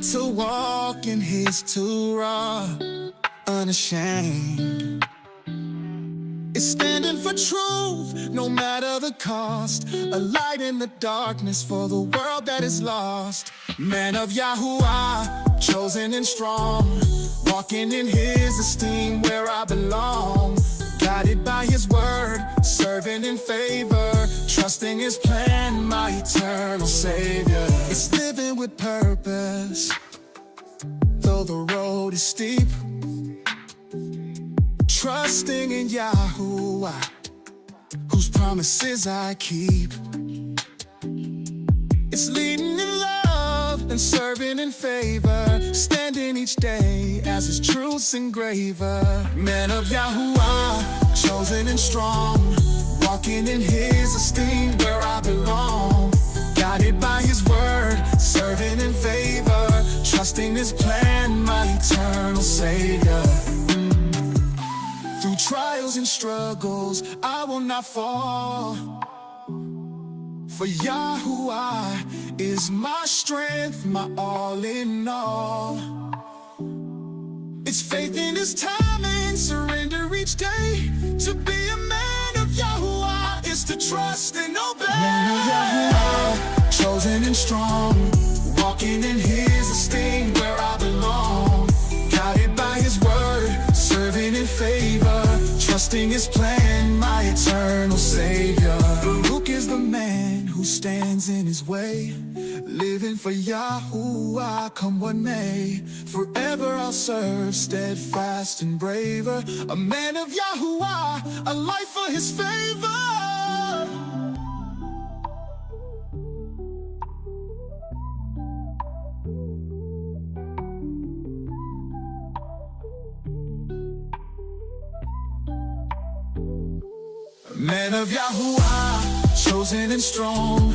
to walk in His Torah, unashamed. It's standing for truth, no matter the cost. A light in the darkness for the world that is lost. Man of YAHUAH, chosen and strong, walking in His esteem where I belong. Guided by His word, serving in favor, trusting His plan, my eternal Savior. It's living with purpose, though the road is steep. Trusting in YAHUAH, whose promises I keep. It's leading in love and serving in favor, standing each day as His truth's engraver. Man of YAHUAH, chosen and strong, walking in His esteem where I belong. Guided by His word, serving in favor, trusting His plan, my eternal Savior. Through trials and struggles, I will not fall. For YAHUAH is my strength, my all in all. It's faith in His timing, surrender each day. To be a man of YAHUAH is to trust and obey. Man of YAHUAH, chosen and strong, walking in His esteem where I belong. Guided by His word, serving in favor, trusting His plan, my eternal Savior. Baruch is the man who stands in His way, living for YAHUAH, come what may. Forever I'll serve, steadfast and braver. A man of YAHUAH, a life for His favor. Man of YAHUAH, chosen and strong,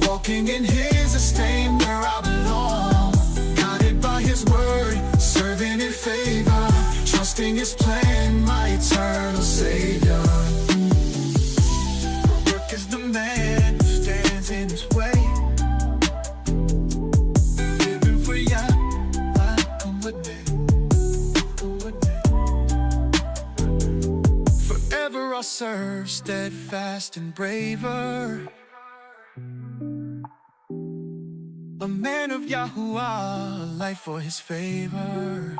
walking in His esteem where I belong. Guided by His word, serving in favor, trusting His plan, my eternal Savior. Baruch is the man who stands in His way, living for YAHUAH, come what may. Forever I'll serve, steadfast and braver. A man of YAHUAH, a life for His favor.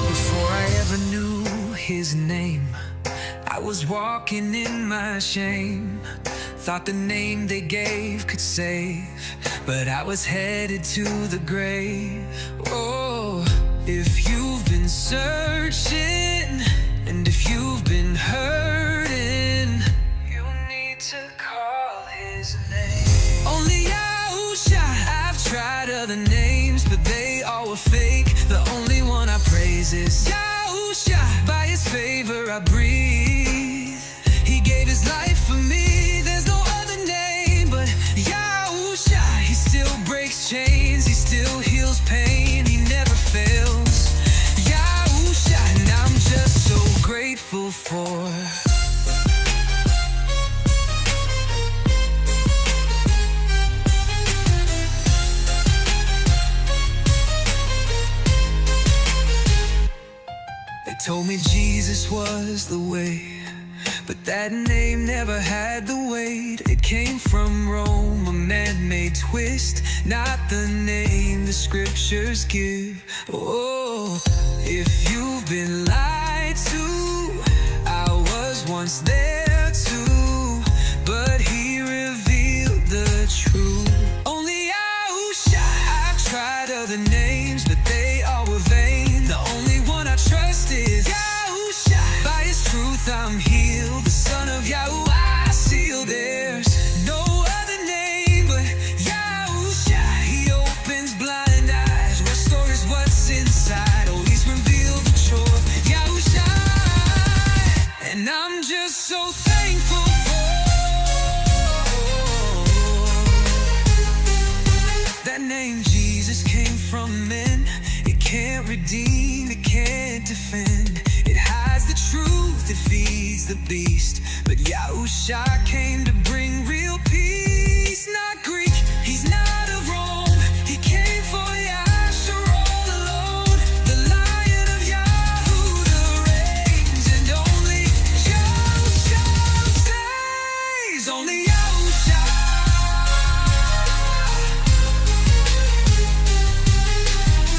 Before I ever knew His name, I was walking in my shame. Thought the name they gave could save, but I was headed to the grave. Oh, if you've been searching, and if you've been hurting, you need to call His name. Only Yahusha. I've tried other names, but they all were fake. The only one I praise is Yahusha. By His favor I breathe. He gave His life for me. There's no other name but Yahusha. He still breaks chains, He still heals pain, He never fails. Yahusha, and I'm just so grateful for. Told me Jesus was the way, But that name never had the weight. It came from Rome, a man-made twist, not the name the scriptures give. Oh, if you've been lied to, I was once there too, but he revealed the truth. Only Yahusha. I've tried other names, but they all were vain. The only one I trust is Yahusha. By his truth I'm healed, the son of YAHUAH sealed. There's no other name but Yahusha. He opens blind eyes, restores what's inside. Oh, he's revealed the truth, Yahusha. And I'm just so thankful for that name. Jesus came from men. It can't redeem, it can't defend. It hides the truth, it feeds the beast. But Yahusha came to bring real peace. Not Greek, he's not of Rome. He came for Yahusha all alone. The Lion of Yahudah reigns, and only Yahusha stays. Only Yahusha.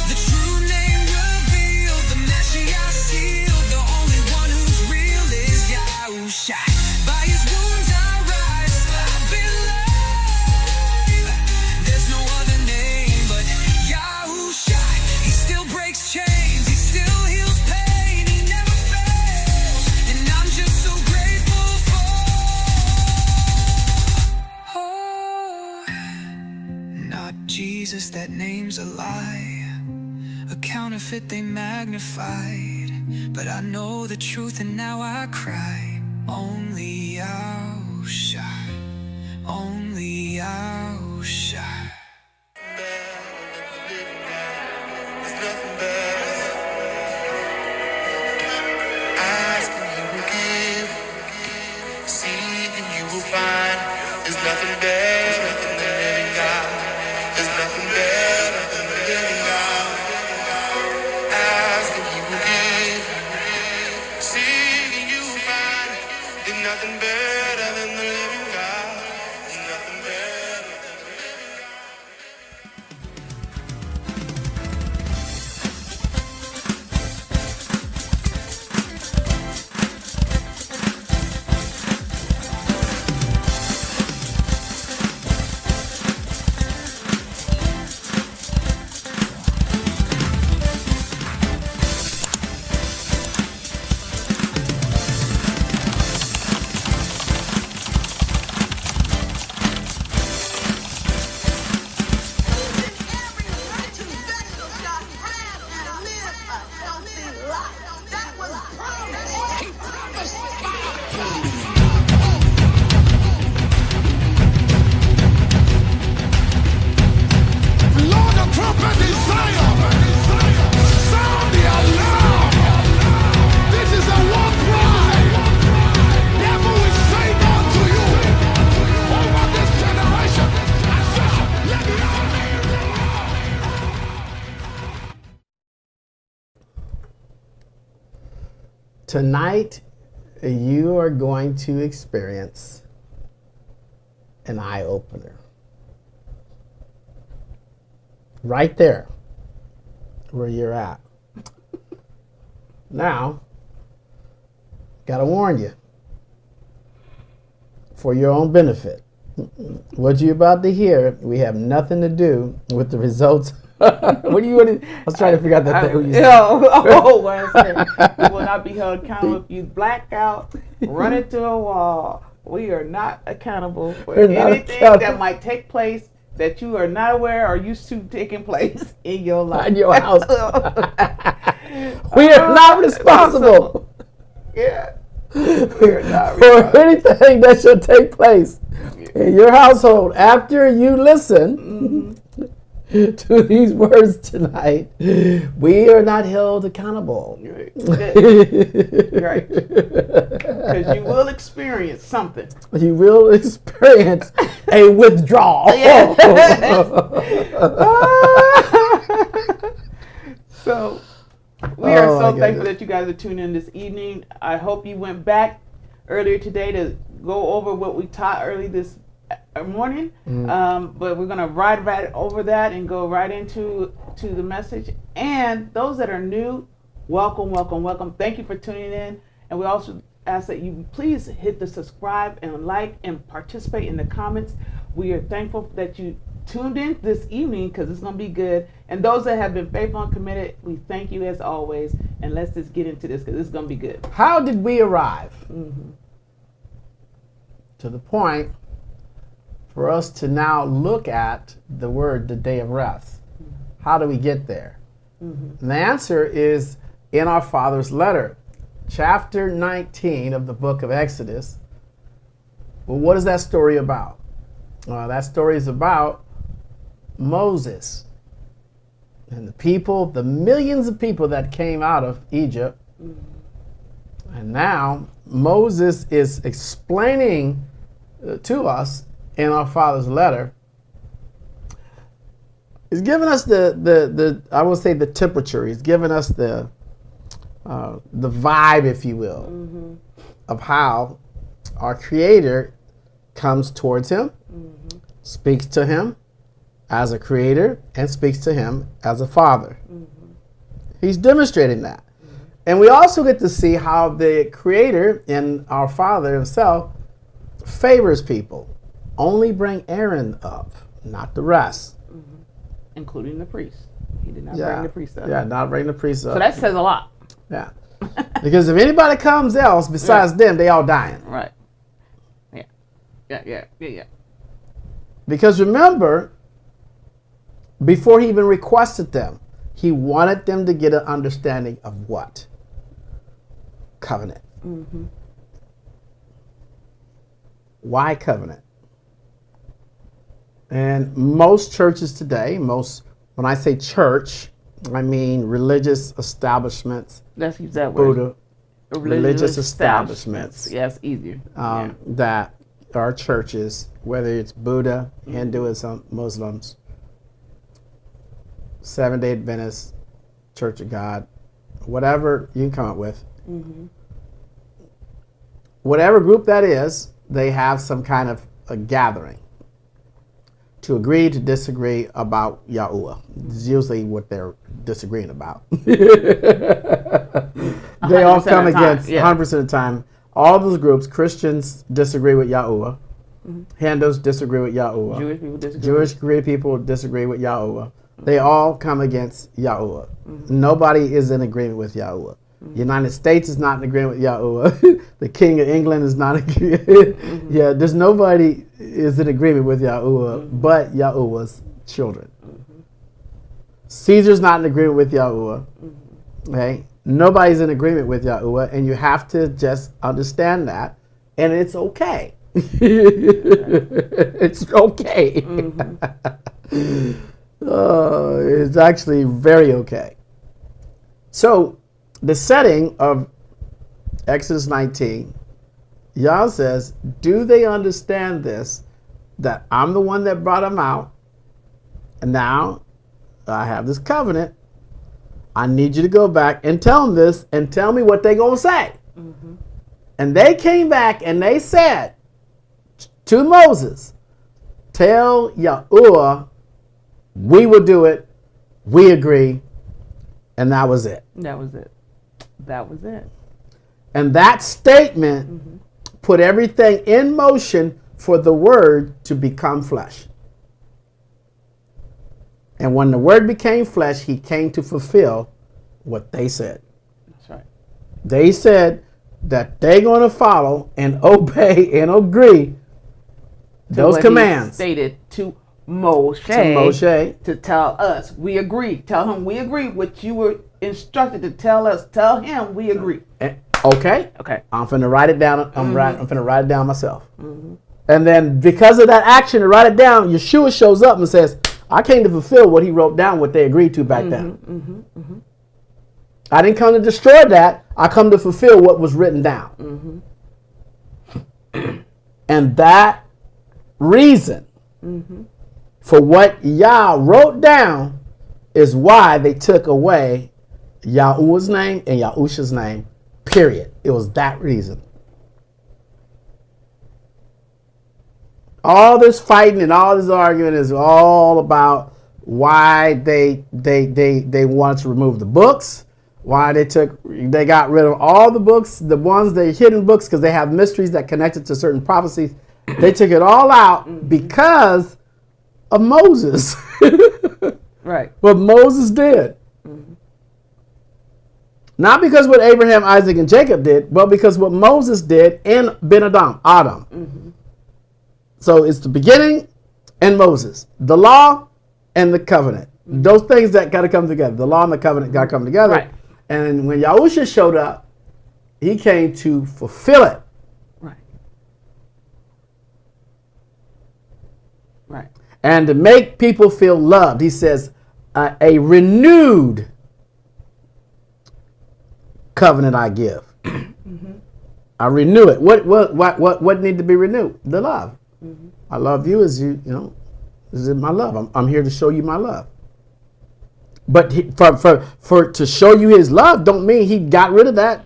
The true name revealed, the Messiah sealed. The only one who's real is Yahusha. By his wounds I rise, I've been alive. There's no other name but Yahusha. He still breaks chains, he still heals pain, he never fails. And I'm just so grateful for. Oh, not Jesus, that name's a lie. A counterfeit they magnified. But I know the truth and now I cry. Only Yahusha. Only Yahusha. There's nothing better. Ask and you will give. Seek and you will find. There's nothing better than the living God. There's nothing better than the living God. Ask and you will give. Seek and you will find. There's nothing better than the living God. There's nothing better than the living God. Blow the trumpet in Zion. Sound the alarm. This is a war cry. Devil is saying unto you over this generation. I said, let the army roar. Tonight, you are going to experience an eye-opener. Right there, where you're at. Now, gotta warn you, for your own benefit, what you're about to hear, we have nothing to do with the results. What do you want to? I was trying to figure out that thing. What I said. You will not be held accountable if you black out, run into a wall. We are not accountable for We're not anything accountable. that might take place that you are not aware or used to taking place in your life. In your house. We are not responsible Yeah. We are not for anything that shall take place in your household after you listen to these words tonight. We are not held accountable. Right. Right. Because you will experience something. You will experience a withdrawal. So we are Oh, so my thankful goodness. that you guys are tuning in this evening. I hope you went back earlier today to go over what we taught early this morning. But we're going to ride right over that and go right into the message. And those that are new, welcome, welcome, welcome. Thank you for tuning in. And we also ask that you please hit the subscribe and like and participate in the comments. We are thankful that you tuned in this evening because it's going to be good. And those that have been faithful and committed, we thank you as always. And let's just get into this because it's going to be good. How did we arrive to the point for us to now look at the word, the day of rest? How do we get there? And the answer is in our Father's letter, chapter 19 of the book of Exodus. Well, what is that story about? That story is about Moses and the people, the millions of people that came out of Egypt. And now Moses is explaining to us in our Father's letter. He's given us the I will say the temperature. He's given us the vibe, if you will, of how our Creator comes towards him, speaks to him as a creator, and speaks to him as a father. He's demonstrating that. And we also get to see how the Creator and our Father himself favors people. Only bring Aaron up, not the rest. Including the priest. He did not bring the priest up. Yeah, not bring the priest up. So that says a lot. Yeah. Because if anybody comes else besides them, they all dying. Right. Yeah. Because remember, before he even requested them, he wanted them to get an understanding of what? Covenant. Why covenant? And most churches today, when I say church, I mean religious establishments. Let's use that word. Buddha, religious establishments. Yes, easier. That are churches, whether it's Buddha, Hinduism, Muslims, Seventh-day Adventists, Church of God, whatever you can come up with. Whatever group that is, they have some kind of a gathering to agree to disagree about Yahuwah. It's usually what they're disagreeing about. They all come against 100% of the time. All those groups, Christians disagree with Yahuwah. Hindus disagree with Yahuwah. Jewish people disagree. Jewish people disagree with Yahuwah. They all come against Yahuwah. Nobody is in agreement with Yahuwah. The United States is not in agreement with Yahuwah. The King of England is not in agreement. There's nobody is in agreement with Yahuwah but Yahuwah's children. Caesar's not in agreement with Yahuwah. Okay? Nobody's in agreement with Yahuwah, and you have to just understand that, and it's okay. It's okay. It's actually very okay. So, the setting of Exodus 19, Yah says, do they understand this, that I'm the one that brought them out, and now I have this covenant. I need you to go back and tell them this and tell me what they're going to say. And they came back and they said to Moses, tell Yahuwah, we will do it. We agree. And that was it. That was it. And that statement put everything in motion for the word to become flesh. And when the word became flesh, he came to fulfill what they said. That's right. They said that they're going to follow and obey and agree those commands. Stated to Moshe to tell us we agree. Tell him we agree what you were instructed to tell us. Tell him we agree. Okay. Okay. I'm finna write it down. I'm finna write it down myself. And then because of that action to write it down, Yeshua shows up and says, I came to fulfill what he wrote down, what they agreed to back then. I didn't come to destroy that. I come to fulfill what was written down. And that reason for what Yah wrote down is why they took away Yahuwah's name and Yahusha's name, period. It was that reason. All this fighting and all this arguing is all about why they wanted to remove the books, why they got rid of all the books, the ones, the hidden books, because they have mysteries that connected to certain prophecies. They took it all out because of Moses. Right. What Moses did. Not because what Abraham, Isaac, and Jacob did, but because what Moses did in Ben Adam. So it's the beginning and Moses. The law and the covenant. Those things that got to come together. The law and the covenant got to come together. Right. And when Yahusha showed up, he came to fulfill it. Right. Right. And to make people feel loved. He says, a renewed covenant I give. I renew it. What need to be renewed? The love. I love you as you know, this is my love. I'm here to show you my love. But for to show you his love don't mean he got rid of that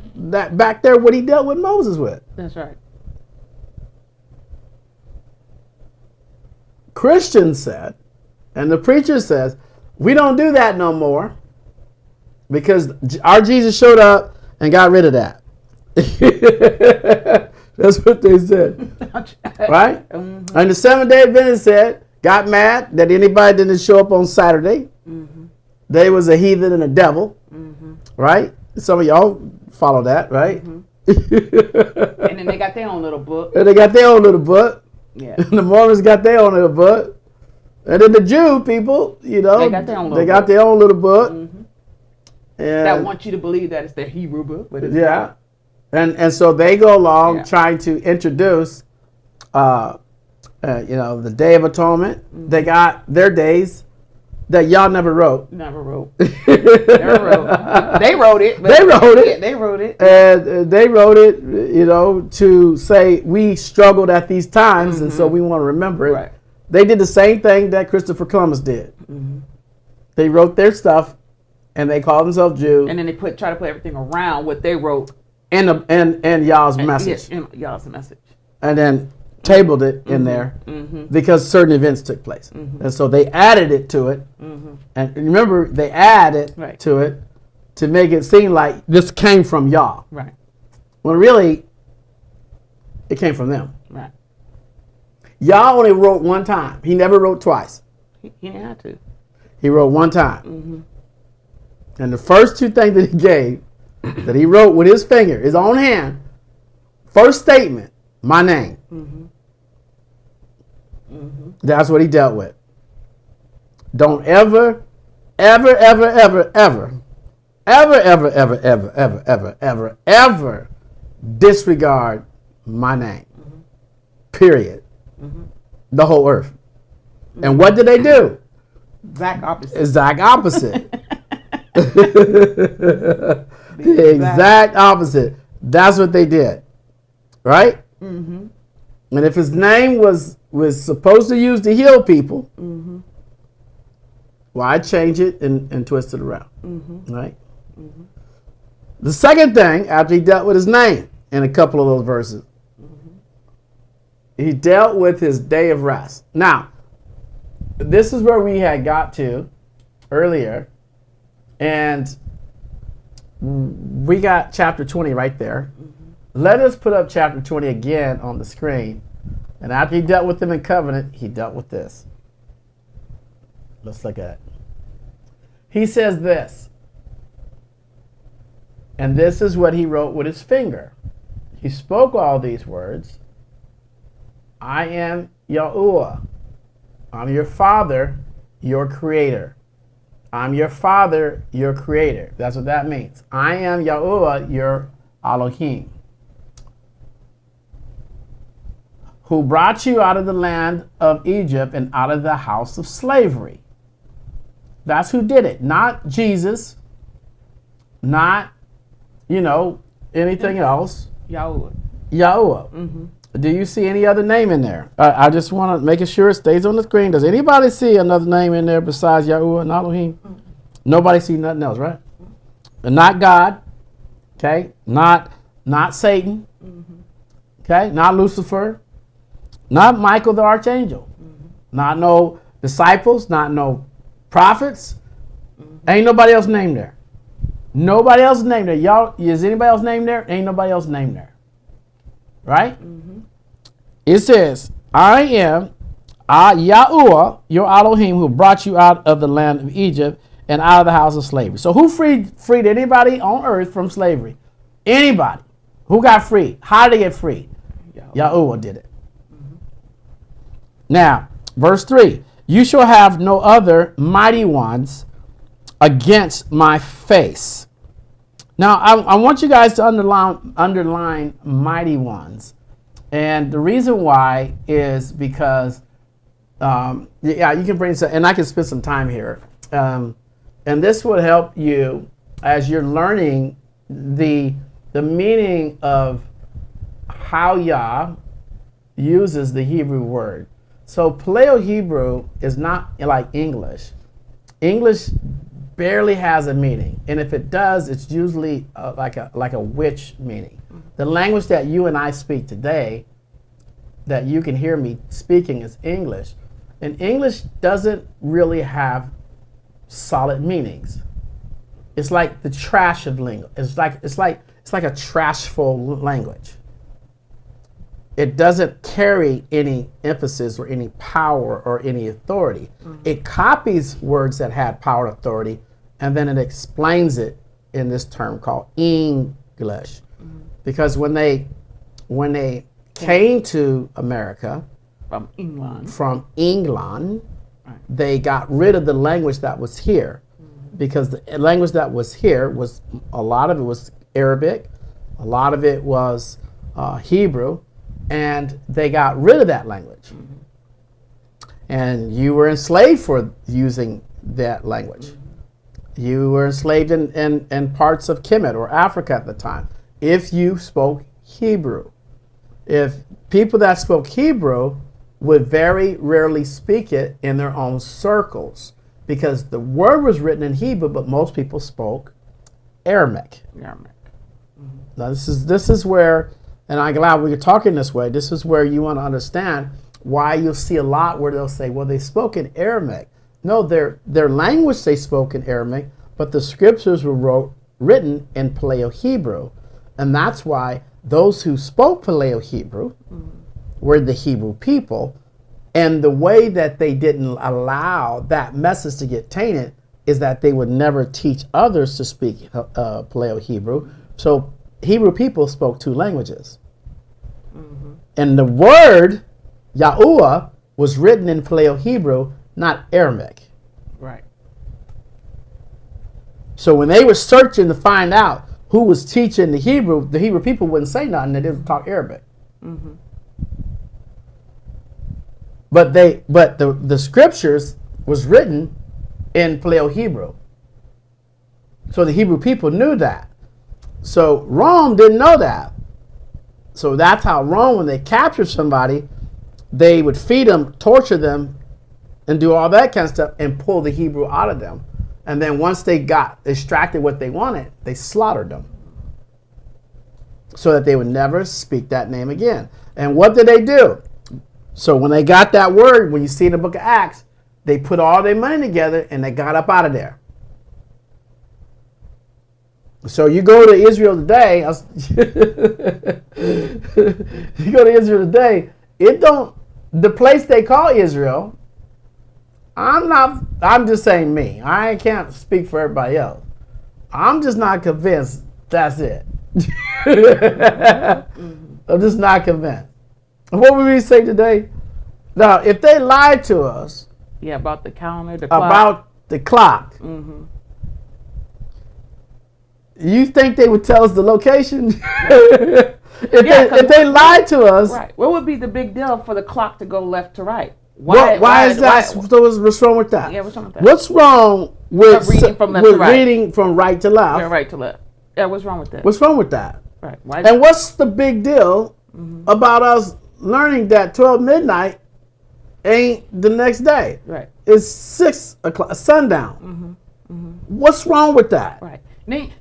back there what he dealt with Moses with. That's right. Christians said, and the preacher says, we don't do that no more because our Jesus showed up and got rid of that. That's what they said. Right? And the Seventh-day Adventists said, got mad that anybody didn't show up on Saturday. They was a heathen and a devil. Right? Some of y'all follow that, right? And then they got their own little book. And they got their own little book. Yeah. And the Mormons got their own little book. And then the Jew people, you know, They got their own little got book. their own little book. And That want you to believe that it's their Hebrew book, but it's yeah. And so they go along Yeah. trying to introduce, the Day of Atonement. They got their days that y'all never wrote. never wrote. Never wrote. They wrote it. But They wrote it. Yeah, they wrote it. And they wrote it, to say we struggled at these times, and so we want to remember it. Right. They did the same thing that Christopher Columbus did. They wrote their stuff, and they called themselves Jew. And then they try to put everything around what they wrote. And y'all's message, Yeah, y'all's message. and then tabled it in there because certain events took place, and so they added it to it. And remember, they added Right. to it to make it seem like this came from y'all, Right. when really it came from them. Right. Y'all only wrote one time. He never wrote twice. He didn't have to. He wrote one time. And the first two things that he gave, that he wrote with his finger, his own hand, first statement, my name. That's what he dealt with. Don't ever, ever, ever, ever, ever, ever, ever, ever, ever, ever, ever, ever, ever disregard my name. Period. The whole earth. And what did they do? Exact opposite. Exact opposite. The exact opposite. That's what they did. Right? And if his name was supposed to use to heal people, well, I change it and twist it around. Right? The second thing, after he dealt with his name in a couple of those verses, he dealt with his day of rest. Now, this is where we had got to earlier, and we got chapter 20 right there. Let us put up chapter 20 again on the screen. And after he dealt with them in covenant, he dealt with this. Let's look at it. He says this, and this is what he wrote with his finger. He spoke all these words. I am YAHUAH. I'm your father, your creator. I'm your father, your creator. That's what that means. I am YAHUAH, your Elohim, who brought you out of the land of Egypt and out of the house of slavery. That's who did it. Not Jesus. Not, anything else. Yahuwah. YAHUAH. Do you see any other name in there? I just want to make sure it stays on the screen. Does anybody see another name in there besides YAHUAH and Elohim? Nobody see nothing else, right? And not God. Okay? Not Satan. Okay? Not Lucifer. Not Michael the archangel. Not no disciples, not no prophets. Ain't nobody else named there. Nobody else named there. Y'all, is anybody else named there? Ain't nobody else named there. Right? It says, I am YAHUAH, your Elohim, who brought you out of the land of Egypt and out of the house of slavery. So who freed anybody on earth from slavery? Anybody. Who got freed? How did they get freed? YAHUAH did it. Now, verse 3, you shall have no other mighty ones against my face. Now, I want you guys to underline mighty ones. And the reason why is because, yeah, you can bring some, and I can spend some time here. And this will help you as you're learning the meaning of how Yah uses the Hebrew word. So Paleo-Hebrew is not like English. English barely has a meaning, and if it does, it's usually like a witch meaning. The language that you and I speak today, that you can hear me speaking, is English, and English doesn't really have solid meanings. It's like the trash of language. It's like a trashful language. It doesn't carry any emphasis or any power or any authority. It copies words that had power and authority, and then it explains it in this term called English. Because when they came to America From England. They got rid of the language that was here, because the language that was here was, a lot of it was Arabic, a lot of it was Hebrew, and they got rid of that language. And you were enslaved for using that language. You were enslaved in parts of Kemet or Africa at the time if you spoke Hebrew. If people that spoke Hebrew would very rarely speak it in their own circles, because the word was written in Hebrew, but most people spoke Aramaic. Now this is where, and I'm glad we're talking this way, this is where you want to understand why you'll see a lot where they'll say, well, they spoke in Aramaic. No, their language they spoke in Aramaic, but the scriptures were written in Paleo-Hebrew. And that's why those who spoke Paleo-Hebrew were the Hebrew people. And the way that they didn't allow that message to get tainted is that they would never teach others to speak Paleo-Hebrew. So Hebrew people spoke two languages. And the word YAHUAH was written in Paleo-Hebrew, not Aramaic. Right. So when they were searching to find out who was teaching the Hebrew people wouldn't say nothing. They didn't talk Arabic. But the scriptures was written in Paleo-Hebrew. So the Hebrew people knew that. So Rome didn't know that. So that's how Rome, when they captured somebody, they would feed them, torture them, and do all that kind of stuff, and pull the Hebrew out of them. And then once they got extracted what they wanted, they slaughtered them, so that they would never speak that name again. And what did they do? So when they got that word, when you see in the book of Acts, they put all their money together and they got up out of there. So you go to Israel today, the place they call Israel, I'm just saying me. I can't speak for everybody else. I'm just not convinced that's it. I'm just not convinced. What would we say today? Now, if they lied to us, about the calendar, about the clock, you think they would tell us the location? if they lied to us, right? What would be the big deal for the clock to go left to right? Why is that? What's wrong with that? Yeah, what's wrong with that? What's wrong with reading from left to right? Reading from right to left? Yeah, right to left. Yeah, what's wrong with that? What's wrong with that? Right. And what's the big deal about us learning that 12 midnight ain't the next day? Right. It's 6 o'clock, sundown. What's wrong with that? Right. And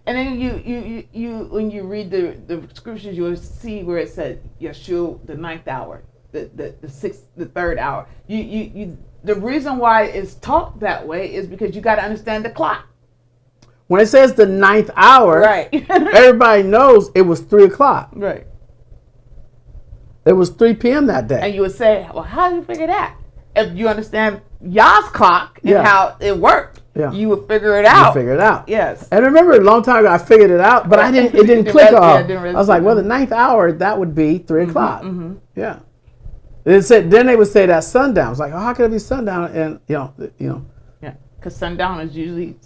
then you when you read the scriptures, you'll see where it said Yeshua, the 9th hour. the third hour. You the reason why it's taught that way is because you got to understand the clock. When it says the 9th hour, Right. everybody knows it was 3 o'clock. Right. It was 3 p.m. that day. And you would say, well, how do you figure that? If you understand Yah's clock and Yeah. how it worked, Yeah. you would figure it out. You figure it out. Yes. And remember, a long time ago, I figured it out, but it didn't click off. didn't really I was like, well, the 9th hour, that would be 3 o'clock. Yeah. It said, then they would say that sundown. I was like, oh, how could it be sundown? And, you know. Yeah. Because sundown is usually,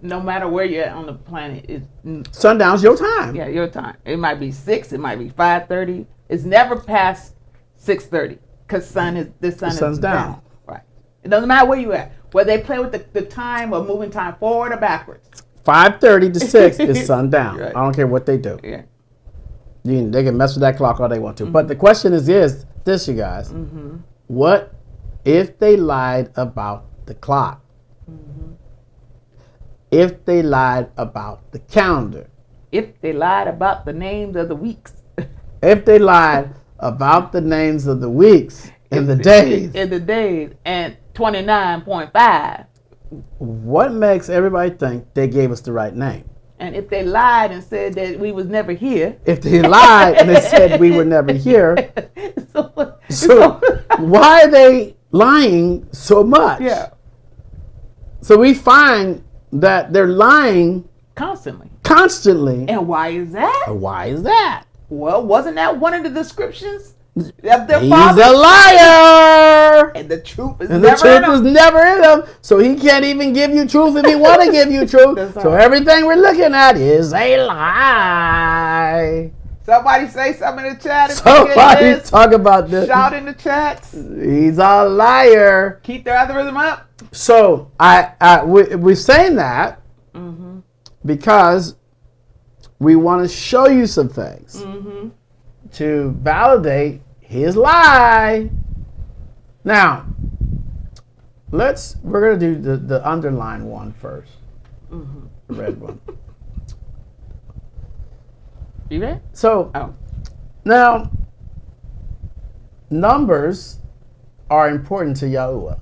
no matter where you're at on the planet, it's Sundown's your time. yeah, your time. It might be 6, it might be 5:30. It's never past 6:30 because the sun's down. Right. It doesn't matter where you at. Whether they play with the time or moving time forward or backwards. 5:30 to 6 is sundown. Right. I don't care what they do. Yeah. They can mess with that clock all they want to. But the question is this, you guys. What if they lied about the clock? If they lied about the calendar? If they lied about the names of the weeks. If they lied about the names of the weeks and the days? And the days and 29.5. What makes everybody think they gave us the right name? And if they lied and said that we was never here. If they lied and they said we were never here, so why are they lying so much? Yeah. So we find that they're lying Constantly. constantly. And why is that? Why is that? Well, wasn't that one of the descriptions of their He's father? a liar. And the truth is And the never in truth is him. never in him. So he can't even give you truth if he want to give you truth. That's So right. everything we're looking at is a lie. Somebody say something in the chat. If you get Somebody this. talk about this. Shout in the chats. He's a liar. Keep their algorithm up. So we're saying that because we want to show you some things to validate his lie. Now, we're gonna do the underlined one first, the red one. You ready? So Oh. now, numbers are important to Yahuwah.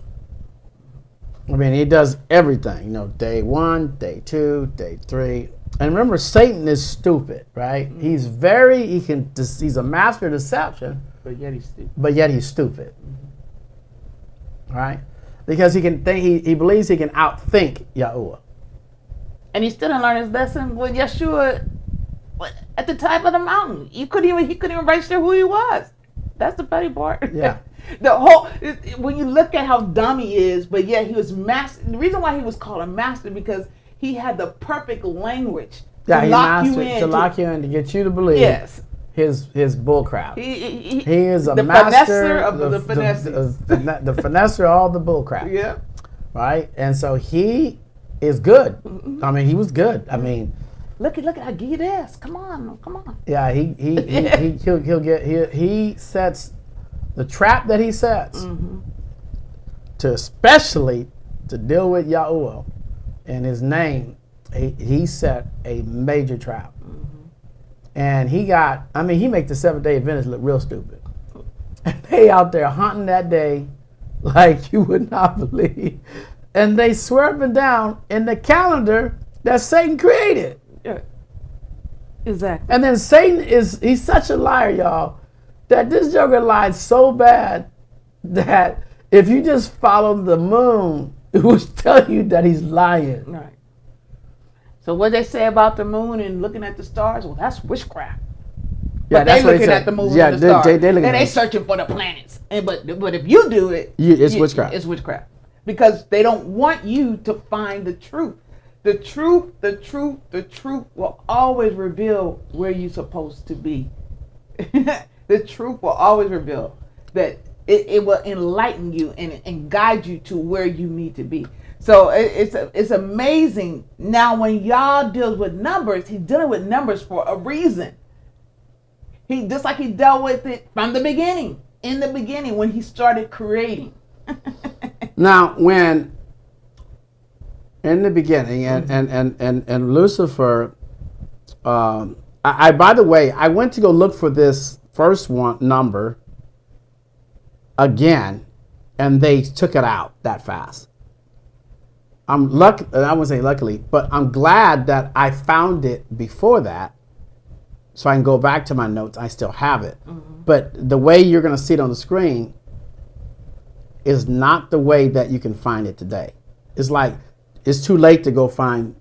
I mean, he does everything. Day 1, day 2, day 3. And remember, Satan is stupid, right? He's a master of deception, But yet he's stupid. but yet he's stupid. Right? Because he can think, he believes he can outthink Yahuwah. And he still didn't learn his lesson with Yeshua at the top of the mountain. He couldn't even register who he was. That's the funny part. Yeah. When you look at how dumb he is, but yet he was master. The reason why he was called a master because he had the perfect language to lock you in. To lock you in, to get you to believe his bull crap. He is a the master finesser of the finesses. the finesser of all the bull crap. Yeah. Right? And so he is good. I mean, he was good. I mean, Look at I give you this. Come on. yeah, he sets the trap that he sets to especially to deal with Yahuwah and his name. He set a major trap. And he make the Seventh-day Adventists look real stupid. And they out there hunting that day like you would not believe. And they swear up and down in the calendar that Satan created. Yeah. Exactly. And then he's such a liar, y'all, that this joker lied so bad that if you just follow the moon, it will tell you that he's lying. Right. So what they say about the moon and looking at the stars, well, that's witchcraft. Yeah, But that's they what he looking said. at the moon Yeah, and the stars. they looking and at they it. searching for the planets. And but if you do it, It's witchcraft. It's witchcraft. Because they don't want you to find the truth. The truth will always reveal where you're supposed to be. The truth will always reveal that it will enlighten you and guide you to where you need to be. So it's amazing. Now when Yah deals with numbers, he's dealing with numbers for a reason. He just like he dealt with it from the beginning. In the beginning when he started creating. Now, when in the beginning, and Lucifer, I by the way, I went to go look for this first one number, again, and they took it out that fast. I'm lucky, I wouldn't say luckily, but I'm glad that I found it before that, so I can go back to my notes. I still have it. But the way you're going to see it on the screen is not the way that you can find it today. It's like it's too late to go find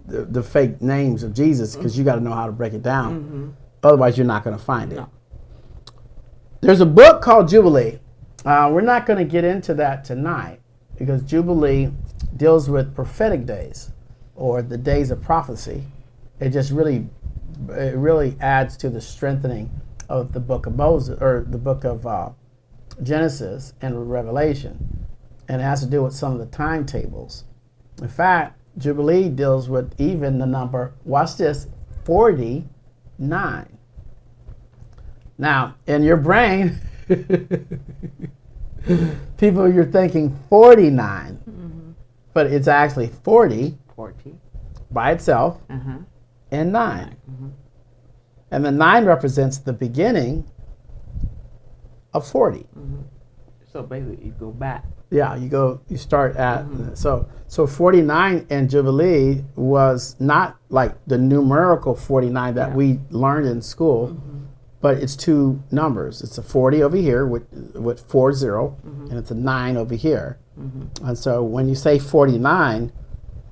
the fake names of Jesus, because you got to know how to break it down. Otherwise, you're not going to find it. There's a book called Jubilee. We're not going to get into that tonight, because Jubilee deals with prophetic days, or the days of prophecy. It really adds to the strengthening of the book of Moses, or the book of Genesis and Revelation, and it has to do with some of the timetables. In fact, Jubilee deals with even the number, watch this, 49. Now, in your brain, people, you're thinking 49, but it's actually 40 by itself, and 9. And the 9 represents the beginning of 40. So basically, you go back. Yeah, you start at, so 49 in Jubilee was not like the numerical 49 that we learned in school, but it's two numbers. It's a 40 over here with 40, and it's a 9 over here. And so when you say 49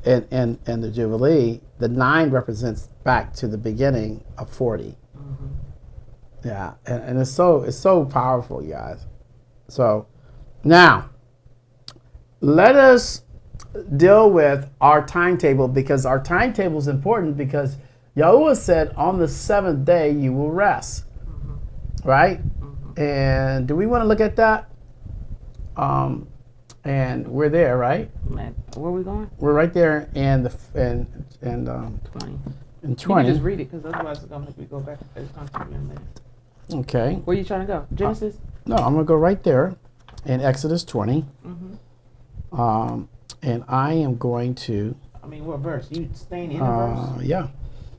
in the Jubilee, the 9 represents back to the beginning of 40. Yeah, and it's so powerful, you guys. So now, let us deal with our timetable, because our timetable is important, because Yahuwah said on the 7th day you will rest. Right? And do we want to look at that? And we're there, right? Where are we going? We're right there in the 20. in 20. You can just read it, because otherwise it's going to make me go back. It's going to take me a minute. Okay. Where are you trying to go? Genesis? No, I'm going to go right there in Exodus 20. And I am going to... I mean, what verse? You staying in the verse? Yeah.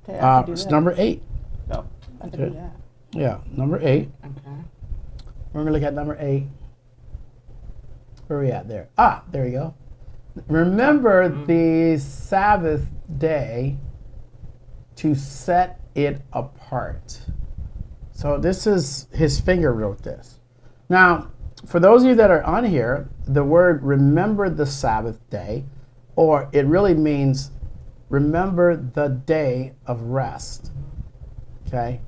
Okay, I can do It's that. number 8. No, I can do that. Yeah, number 8. Okay. We're going to look at number 8. Where are we at there? There we go. Remember the Sabbath day to set it apart. So this is, his finger wrote this. Now, for those of you that are on here, the word remember the Sabbath day, or it really means remember the day of rest. Okay?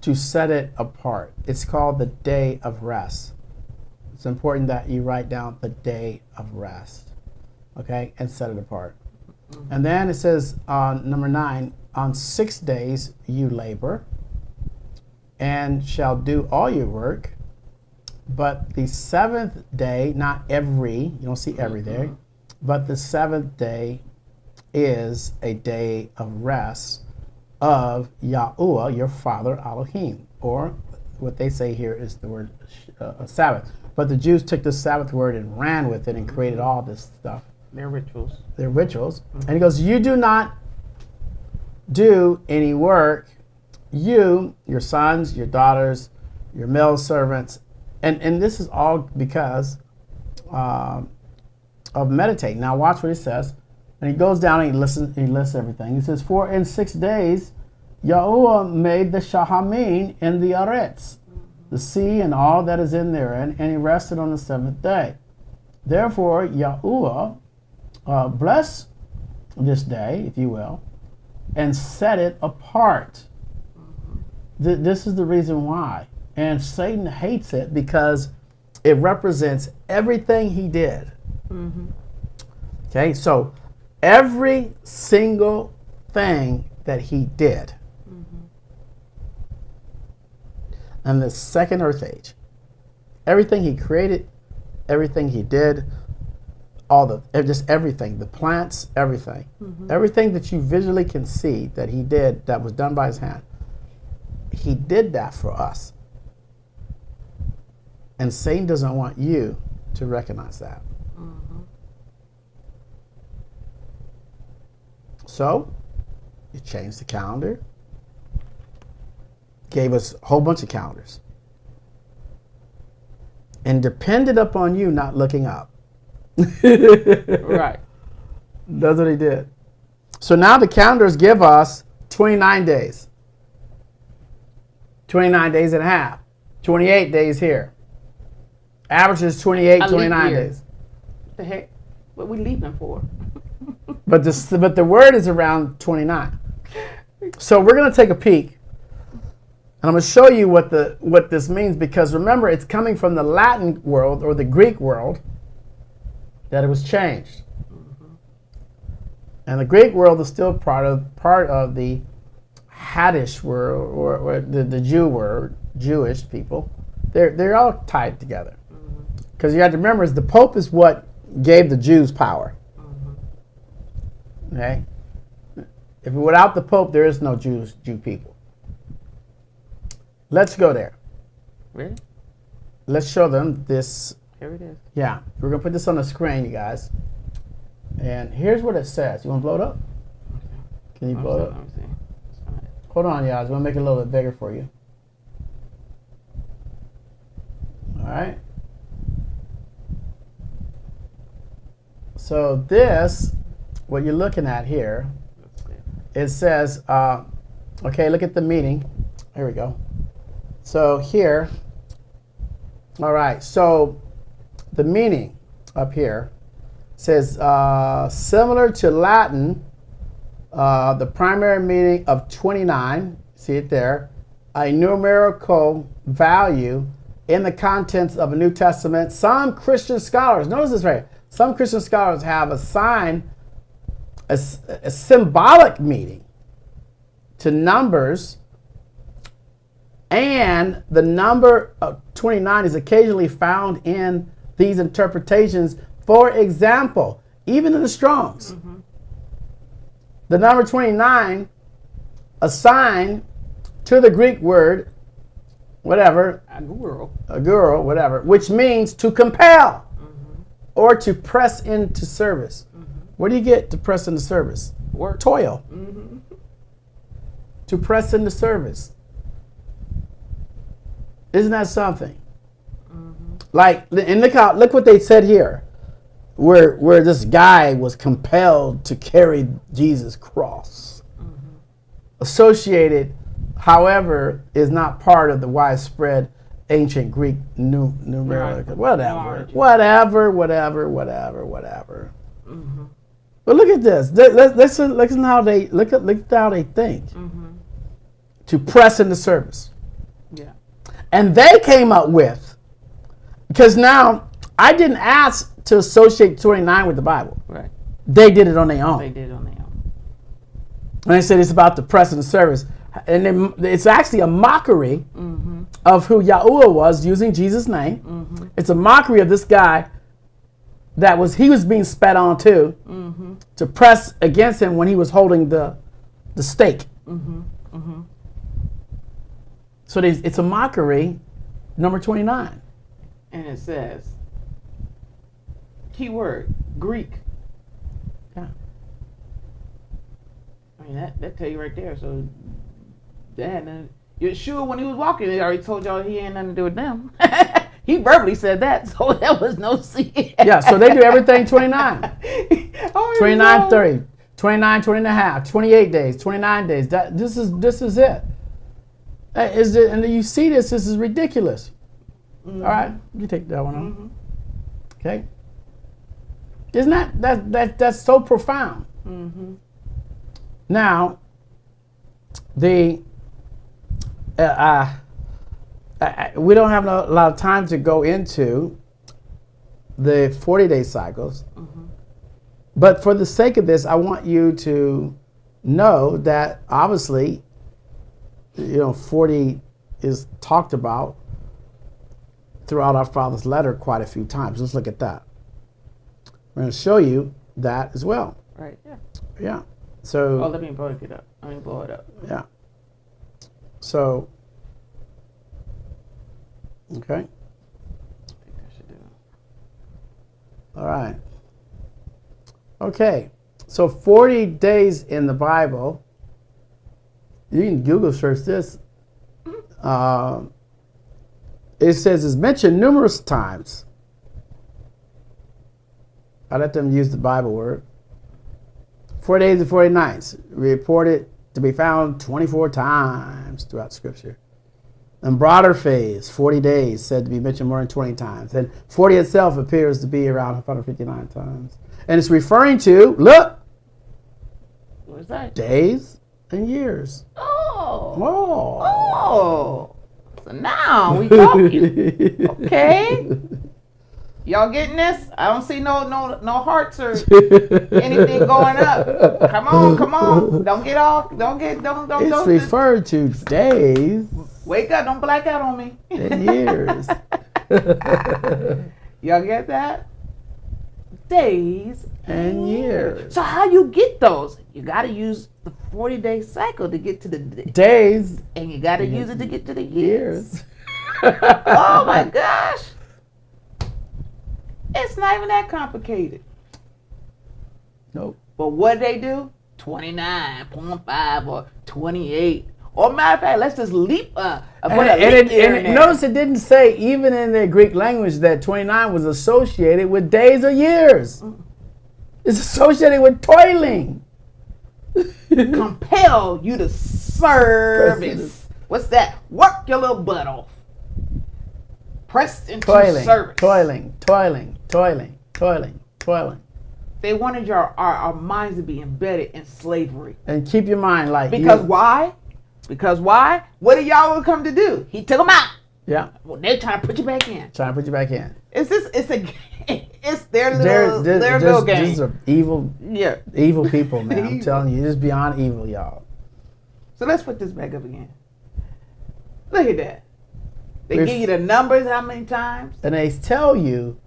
To set it apart. It's called the day of rest. It's important that you write down the day of rest. Okay? And set it apart. And then it says on number 9, on 6 days you labor and shall do all your work. But the 7th day, not every, you don't see every day, but the 7th day is a day of rest of Yahuwah, your father Elohim, or what they say here is the word Sabbath. But the Jews took the Sabbath word and ran with it and created all this stuff. Their rituals. Their rituals. And he goes, you do not do any work, you, your sons, your daughters, your male servants, and this is all because of meditating. Now watch what he says. And he goes down and he lists everything. He says, for in 6 days Yahuwah made the Shahamim and the Aretz, the sea and all that is in therein, and he rested on the 7th day. Therefore Yahuwah bless this day, if you will, and set it apart. This is the reason why. And Satan hates it because it represents everything he did. Okay, so every single thing that he did in the second earth age, everything he created, everything he did, just everything, the plants, everything, everything that you visually can see that he did, that was done by his hand, he did that for us. And Satan doesn't want you to recognize that. So, he changed the calendar, gave us a whole bunch of calendars. and depended upon you not looking up. Right. That's what he did. So now the calendars give us 29 days. 29 days and a half. 28 days here. Average is 28, 29 days. What the heck? What we leaving for? But the word is around 29. So we're going to take a peek. And I'm going to show you what this means, because remember, it's coming from the Latin world or the Greek world that it was changed. And the Greek world is still part of the Haddish world, or the Jew world, Jewish people. They're all tied together. Because you have to remember, the Pope is what gave the Jews power. Okay? If without the Pope, there is no Jew people. Let's go there. Really? Let's show them this. Here it is. Yeah, we're going to put this on the screen, you guys. And here's what it says. You want to blow it up? Can you blow it up? Let me see. Hold on, guys. We'll make it a little bit bigger for you. All right. So this, what you're looking at here, it says, okay, look at the meaning. Here we go. So here, all right, so the meaning up here says, similar to Latin, the primary meaning of 29, see it there, a numerical value in the contents of a New Testament. Some Christian scholars, notice this right here, some Christian scholars have assigned a symbolic meaning to numbers, and the number of 29 is occasionally found in these interpretations. For example, even in the Strongs, the number 29 assigned to the Greek word, whatever, aguro, whatever, which means to compel or to press into service. What do you get to press into service? Work. Toil. To press into service. Isn't that something? Like, and look what they said here, where this guy was compelled to carry Jesus' cross. Associated, however, is not part of the widespread ancient Greek numeric. Whatever. But look at this. Listen how they look at how they think. To press into service. Yeah. And they came up with, because now I didn't ask to associate 29 with the Bible. Right. They did it on their own. They did it on their own. And they said it's about the press into service. And it's actually a mockery of who YAHUAH was, using Jesus' name. It's a mockery of this guy he was being spat on too, to press against him when he was holding the stake. So it's a mockery, number 29. And it says, keyword, Greek. Yeah. I mean, that tell you right there. So, you're sure when he was walking, they already told y'all he ain't nothing to do with them. He verbally said that, so there was no sin. Yeah, so they do everything 29. 29, 30, 29, 20 and a half, 28 days, 29 days. This is it. And you see this is ridiculous. All right, you take that one on. Okay. Isn't that's so profound? Now, we don't have a lot of time to go into the 40-day cycles, but for the sake of this, I want you to know that obviously, 40 is talked about throughout our Father's letter quite a few times. Let's look at that. We're going to show you that as well. Right. Yeah. Yeah. So. Oh, let me blow it up. Yeah. So. Okay. I think I should do it. All right. Okay. So 40 days in the Bible. You can Google search this. it says it's mentioned numerous times. I let them use the Bible word. 40 days and 40 nights reported to be found 24 times throughout Scripture. And broader phase, 40 days, said to be mentioned more than 20 times. And 40 itself appears to be around 159 times. And it's referring to, look, What's that? days and years. Oh. Oh. Oh. So now we talking. Okay. Y'all getting this? I don't see no hearts or anything going up. Come on. Don't get off. It's referred to days Wake up, don't black out on me. and years. Y'all get that? Days And years. So how you get those? You got to use the 40-day cycle to get to the Days. and you got to use it to get to the years. Years. Oh my gosh. It's not even that complicated. Nope. But what they do? 29.5 or 28. Or matter of fact, let's just leap Notice it didn't say, even in the Greek language, that 29 was associated with days or years. It's associated with toiling. compel you to service. What's that? Work your little butt off. Pressed into service. Toiling. They wanted our minds to be embedded in slavery. And keep your mind like Because why? What did Yahweh come to do? He took them out. Yeah. Well, they're trying to put you back in. Trying to put you back in. It's their little game. These are evil people, man. I'm Evil. telling you, it's beyond evil, y'all. So let's put this back up again. Look at that. They give you the numbers how many times? And they tell you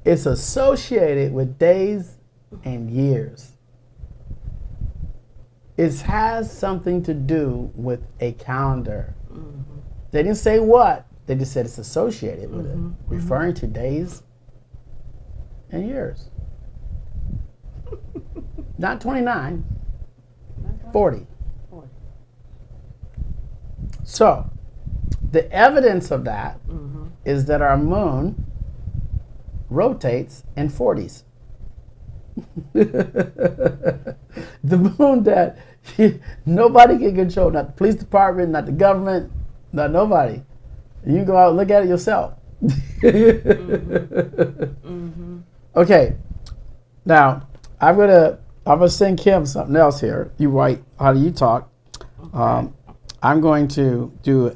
it's associated with days and years. It has something to do with a calendar. Mm-hmm. They didn't say what. They just said it's associated with it, referring to days and years. Not 29, 40. So, the evidence of that is that our moon rotates in 40s. The moon that nobody can control, not the police department, not the government, not nobody. You can go out and look at it yourself. Okay, now I'm gonna send Kim something else here. You write, how do you talk? Okay. I'm going to do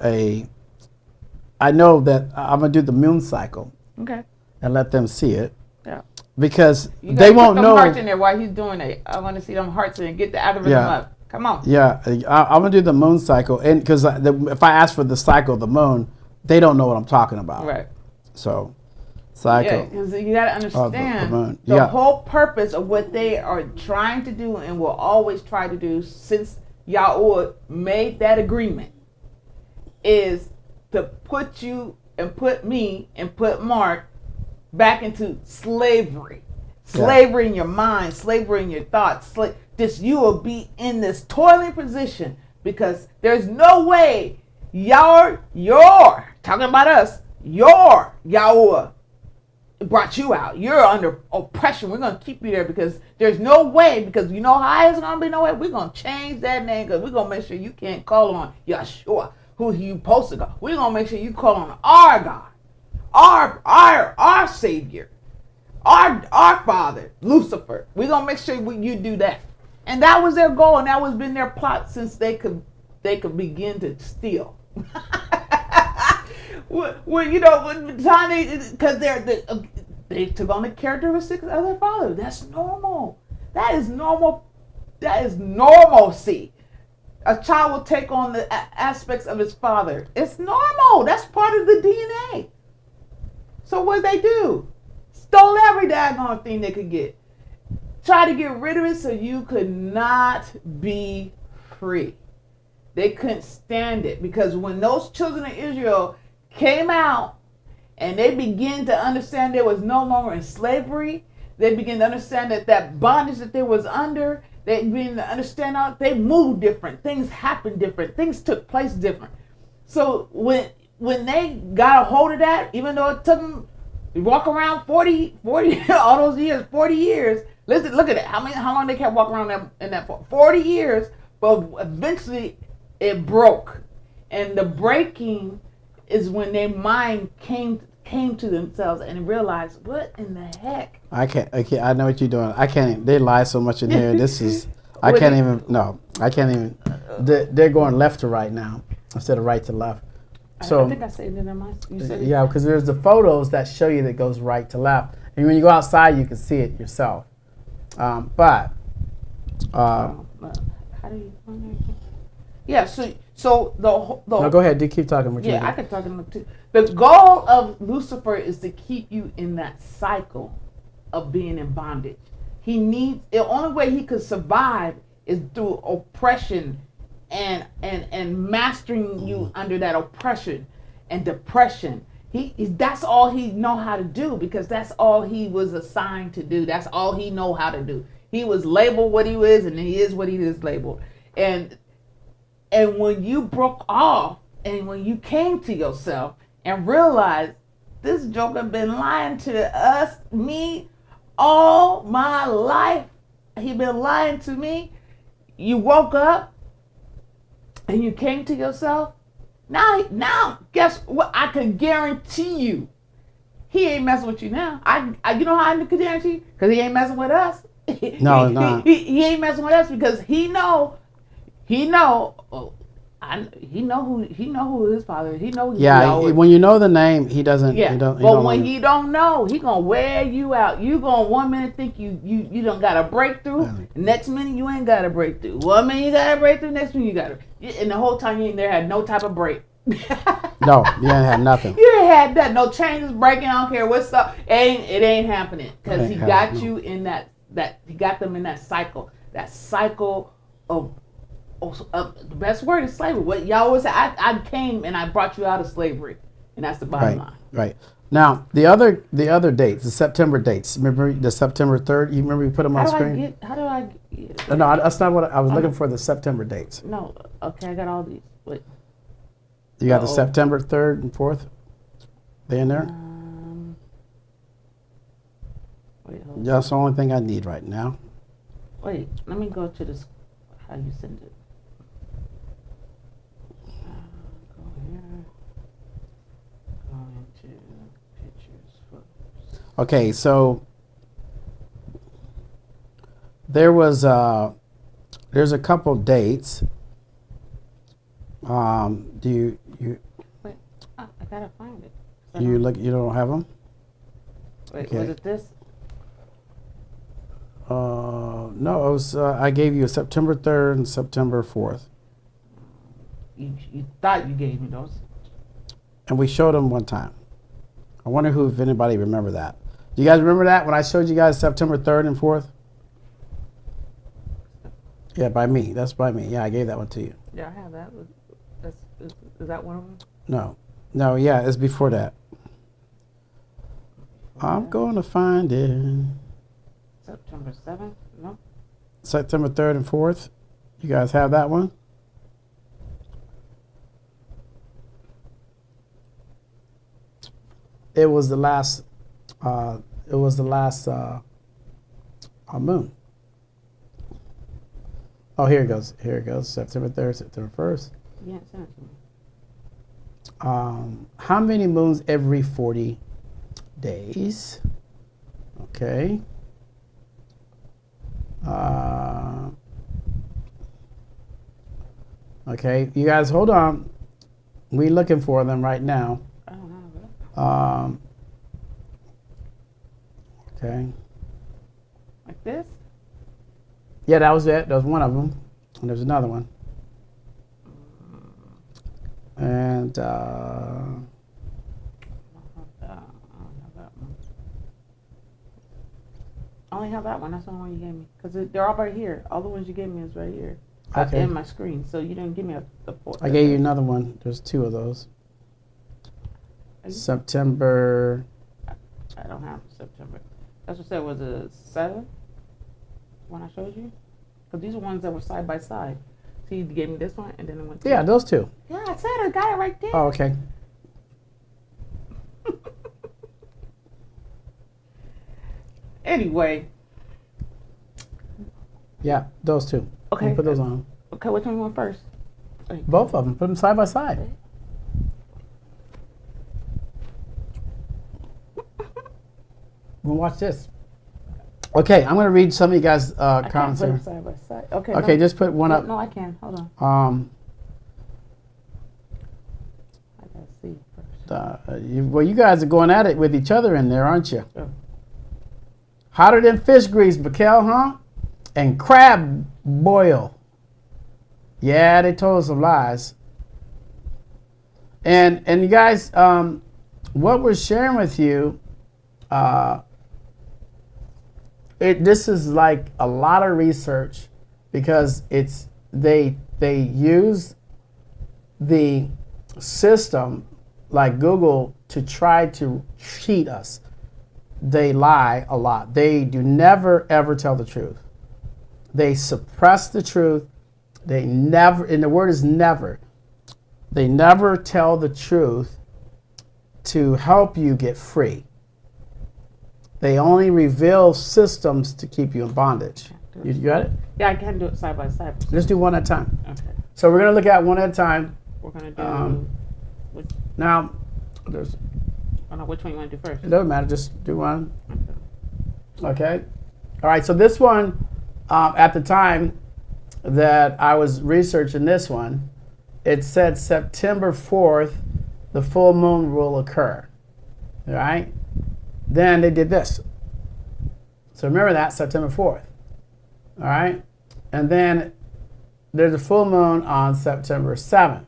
I know that I'm gonna do the moon cycle. Okay. And let them see it. Yeah. Because they won't know. Hearts in there while he's doing it. I want to see them hearts and get the algorithm up. Come on. Yeah, I'm gonna do the moon cycle, and because if I ask for the cycle of the moon, they don't know what I'm talking about. Right. So, cycle. Yeah, because you got to understand the moon. the whole purpose of what they are trying to do and will always try to do since YAHUAH made that agreement is to put you and put me and put Mark back into slavery. Slavery in your mind, slavery in your thoughts. You will be in this toiling position because there's no way your talking about us, your YAHUAH brought you out. You're under oppression. We're going to keep you there because there's no way, because you know how it's going to be no way. We're going to change that name because we're going to make sure you can't call on Yahusha, who you supposed to go. We're going to make sure you call on our God, our Savior, our Father, Lucifer. We're going to make sure you do that. And that was their goal, and that was been their plot since they could begin to steal. Well, you know, because they took on the characteristics of their father. That's normal. That is normal. That is normalcy. A child will take on the aspects of his father. It's normal. That's part of the DNA. So what they do? Stole every daggone thing they could get. Try to get rid of it so you could not be free. They couldn't stand it because when those children of Israel came out and they began to understand they was no longer in slavery, they began to understand that bondage that they was under, they began to understand they moved different, things happened different, things took place different. So when when they got a hold of that, even though it took them to walk around 40 all those years, 40 years. Listen, look at it. How long they kept walking around in that 40 years, but eventually it broke. And the breaking is when their mind came to themselves and realized, what in the heck? I can't. I know what you're doing. I can't. They lie so much in here. This is. I can't even. No, I can't even. They're going left to right now instead of right to left. So I think I said it in my. You said yeah, because there's the photos that show you that goes right to left, and when you go outside, you can see it yourself. But how do you? Yeah. So the no, go ahead. Do keep talking. What I could talk about too. The goal of Lucifer is to keep you in that cycle of being in bondage. He needs, the only way he could survive is through oppression and mastering you under that oppression and depression. That's all he know how to do, because that's all he was assigned to do. That's all he know how to do. He was labeled what he is, and he is what he is labeled. And when you broke off, and when you came to yourself and realized this joker been lying to me all my life, he been lying to me. You woke up and you came to yourself. Now, guess what? I can guarantee you, he ain't messing with you now. You know how I can guarantee you? Because he ain't messing with us. No, no. He ain't messing with us because he know who his father is. He know. When you know the name, he doesn't. Yeah. When he don't know, he gonna wear you out. You gonna 1 minute think you don't got a breakthrough. Next minute you ain't got a breakthrough. 1 minute you got a breakthrough. Next minute you got a. And the whole time you ain't there had no type of break. No, you ain't had nothing. You ain't had that. No changes breaking. I don't care what's up. It ain't happening because he got you in that. He got them in that cycle. That cycle of. The best word is slavery. What y'all always say, I came and I brought you out of slavery, and that's the bottom line. Right. Now the other dates, the September dates. Remember the September 3rd? You remember we put them on screen? How do I get? No, that's not what I was looking for. The September dates. No. Okay, I got all these. Wait. You got the September 3rd and 4th. They in there? Wait. Hold on. That's the only thing I need right now. Wait. Let me go to this. How you send it? Okay, so there's a couple dates. Do you wait? I gotta find it. You don't have them? Wait, okay. Was it this? No, it was. I gave you a September 3rd and September 4th. You thought you gave me those. And we showed them one time. I wonder if anybody remember that. Do you guys remember that when I showed you guys September 3rd and 4th? Yeah, by me. That's by me. Yeah, I gave that one to you. Yeah, I have that. Is that one of them? No. Yeah, it's before that. I'm going to find it. September 7th? No. September 3rd and 4th. You guys have that one? It was the last. Moon. Oh, here it goes. September 3rd, September 1st. Yeah, send it to me. How many moons every 40 days? Okay. Okay, you guys hold on. We're looking for them right now. I don't have it. Okay. Like this? Yeah, that was it. That was one of them. And there's another one. And I don't have that one. I only have that one. That's the only one you gave me. Because they're all right here. All the ones you gave me is right here. Okay. In my screen. So you didn't give me the fourth. I gave you another one. There's two of those. September. I don't have September. That's what I said. Was it 7th when I showed you? Because these are ones that were side by side. So you gave me this one and then it went to Yeah, those two. Yeah, I said I got it right there. Oh, okay. Anyway. Yeah, those two. Okay. Put those on. Okay, which one you want first? Both of them. Put them side by side. We'll watch this. Okay, I'm going to read some of you guys' comments I here. can't put them side by side. Okay. Okay, no. just put one up. No, I can. Hold on. I gotta see first. Well, you guys are going at it with each other in there, aren't you? Sure. Hotter than fish grease, Mikkel, huh? And crab boil. Yeah, they told us some lies. And you guys, what we're sharing with you, this is like a lot of research because they use the system like Google to try to cheat us. They lie a lot. They do never ever tell the truth. They suppress the truth. They never, and the word is never. They never tell the truth to help you get free. They only reveal systems to keep you in bondage. You got it? Yeah, I can do it side by side. Let's do one at a time. Okay. So we're going to look at one at a time. We're gonna do. Now, there's, I don't know which one you want to do first. it doesn't matter. Just do one. Okay. All right. So this one, at the time that I was researching this one, it said September 4th, the full moon will occur. All right. Then they did this. So remember that, September 4th. All right. And then there's a full moon on September 7th.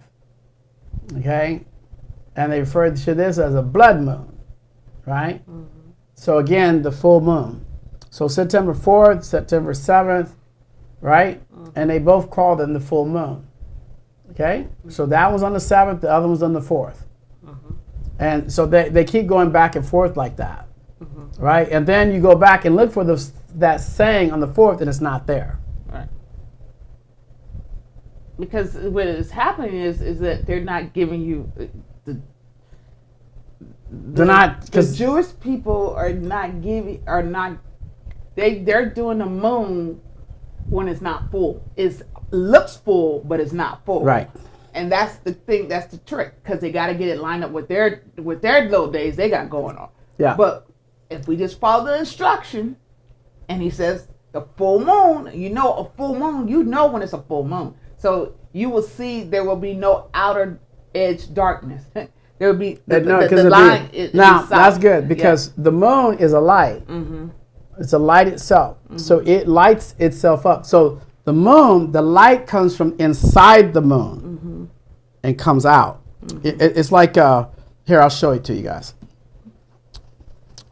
Okay. And they referred to this as a blood moon. Right. Mm-hmm. So again, the full moon. So September 4th, September 7th, right? Mm-hmm. And they both call them the full moon. Okay? Mm-hmm. So that was on the 7th, the other was on the 4th. Mm-hmm. And so they keep going back and forth like that. Mm-hmm. Right? And then you go back and look for that saying on the 4th and it's not there. Right. Because what is happening is that they're not giving you the Jewish people they're doing the moon when it's not full. It looks full, but it's not full. Right. And that's the thing. That's the trick, because they got to get it lined up with their little days they got going on. Yeah. But if we just follow the instruction, and he says the full moon, a full moon, when it's a full moon. So you will see there will be no outer edge darkness. There will be the line. Now that's good because the moon is a light. Mm-hmm. It's a light itself. Mm-hmm. So it lights itself up. So the moon, the light comes from inside the moon mm-hmm. and comes out. Mm-hmm. It's like, here, I'll show it to you guys.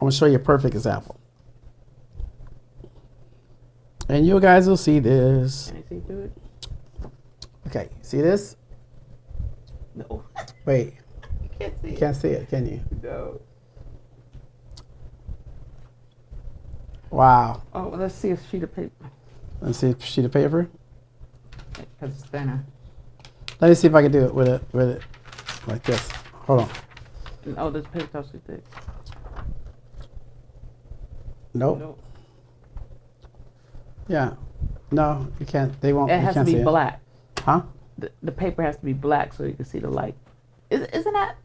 I'm going to show you a perfect example. And you guys will see this. Can I see through it? Okay, see this? No. Wait. You can't see it. You can't see it, can you? No. Wow. Oh, well, let's see a sheet of paper. Let's see a sheet of paper. Because it's thinner. Let me see if I can do it with it like this. Hold on. Oh, this paper's too thick. Nope. Nope. Yeah. No, you can't. They won't. It has to be black. Huh? The paper has to be black so you can see the light. Isn't that?